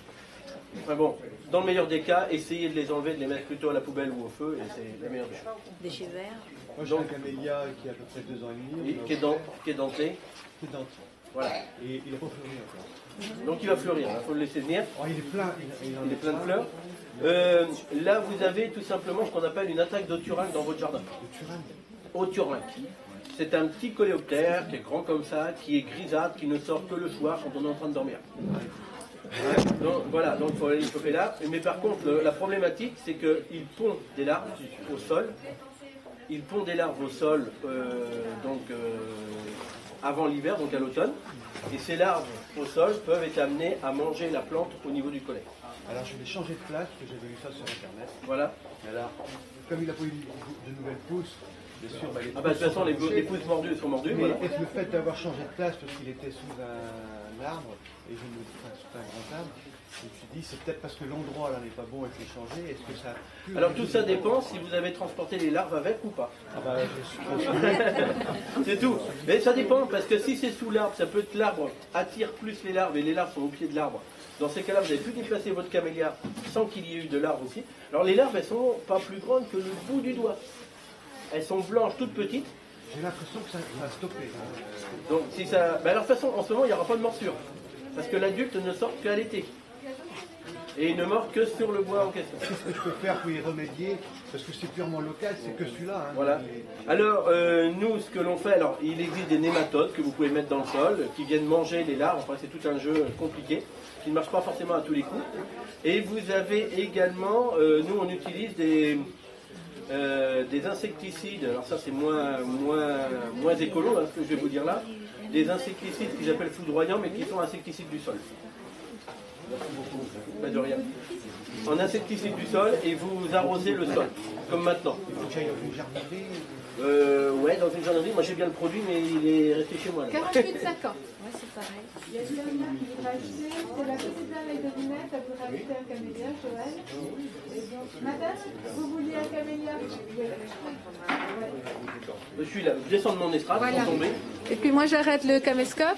Enfin bon, dans le meilleur des cas, essayez de les enlever, de les mettre plutôt à la poubelle ou au feu, et c'est la meilleure des choses. Déchets verts. Moi, j'ai un camélia qui a à peu près 2 ans et demi. Et qui est denté. Qui est denté. Voilà. Et il est pas fleuri encore. Donc, il va fleurir, il faut le laisser venir. Oh, il est plein. Il est plein de fleurs. Là, vous avez tout simplement ce qu'on appelle une attaque d'oturinque dans votre jardin. Oturinque. C'est un petit coléoptère qui est grand comme ça, qui est grisâtre, qui ne sort que le soir quand on est en train de dormir. Donc, voilà, donc il faut aller le choper là. Mais par contre, la problématique, c'est qu'il pond des larves au sol. Il pond des larves au sol avant l'hiver, donc à l'automne. Et ces larves au sol peuvent être amenées à manger la plante au niveau du collet. Alors, je vais changer de place, parce que j'avais vu ça sur Internet. Voilà. Et alors, comme il n'a pas eu de nouvelles pousses, bien sûr, les Ah bah, de toute façon, les pousses mordues sont mordues. Mais Voilà. le fait d'avoir changé de place parce qu'il était sous un arbre, et sous un grand arbre, je me suis dit, c'est peut-être parce que l'endroit là n'est pas bon et qu'il est changé. Est-ce que ça a pu... Alors tout ça dépend si vous avez transporté les larves avec ou pas. Ah bah, je suis C'est tout. Mais ça dépend, parce que si c'est sous l'arbre, ça peut être l'arbre attire plus les larves et les larves sont au pied de l'arbre. Dans ces cas-là, vous avez pu déplacer votre camélia sans qu'il y ait eu de larves aussi. Alors les larves, elles sont pas plus grandes que le bout du doigt. Elles sont blanches, toutes petites. J'ai l'impression que ça va stopper. Donc si ça... Ben, alors de toute façon, en ce moment, il n'y aura pas de morsure. Parce que l'adulte ne sort qu'à l'été. Et il ne mord que sur le bois en question. Qu'est-ce que je peux faire pour y remédier? Parce que c'est purement local, c'est que celui-là. Hein. Voilà. Alors, nous, ce que l'on fait, alors, il existe des nématodes que vous pouvez mettre dans le sol, qui viennent manger les larves. Enfin, c'est tout un jeu compliqué, qui ne marche pas forcément à tous les coups. Et vous avez également, nous, on utilise des insecticides. Alors ça, c'est moins écolo, hein, ce que je vais vous dire là. Des insecticides qu'ils appellent foudroyants, mais qui sont insecticides du sol. Merci beaucoup. Pas de rien. En insecticide du sol, et vous arrosez le sol, comme maintenant. Il faut que j'aille dans une jardinerie. Ouais, dans une jardinerie. Moi, j'ai bien le produit, mais il est resté chez moi. Là. 48,50. Ouais, c'est pareil. Il y a une dernière qui voudrait acheter, c'est la petite dame avec devinette, elle voudrait acheter un camélia, Joël. Et donc, madame, vous vouliez un camélia? Je suis là, je descends de mon estrade, Voilà. sans tomber. Et puis moi j'arrête le caméscope.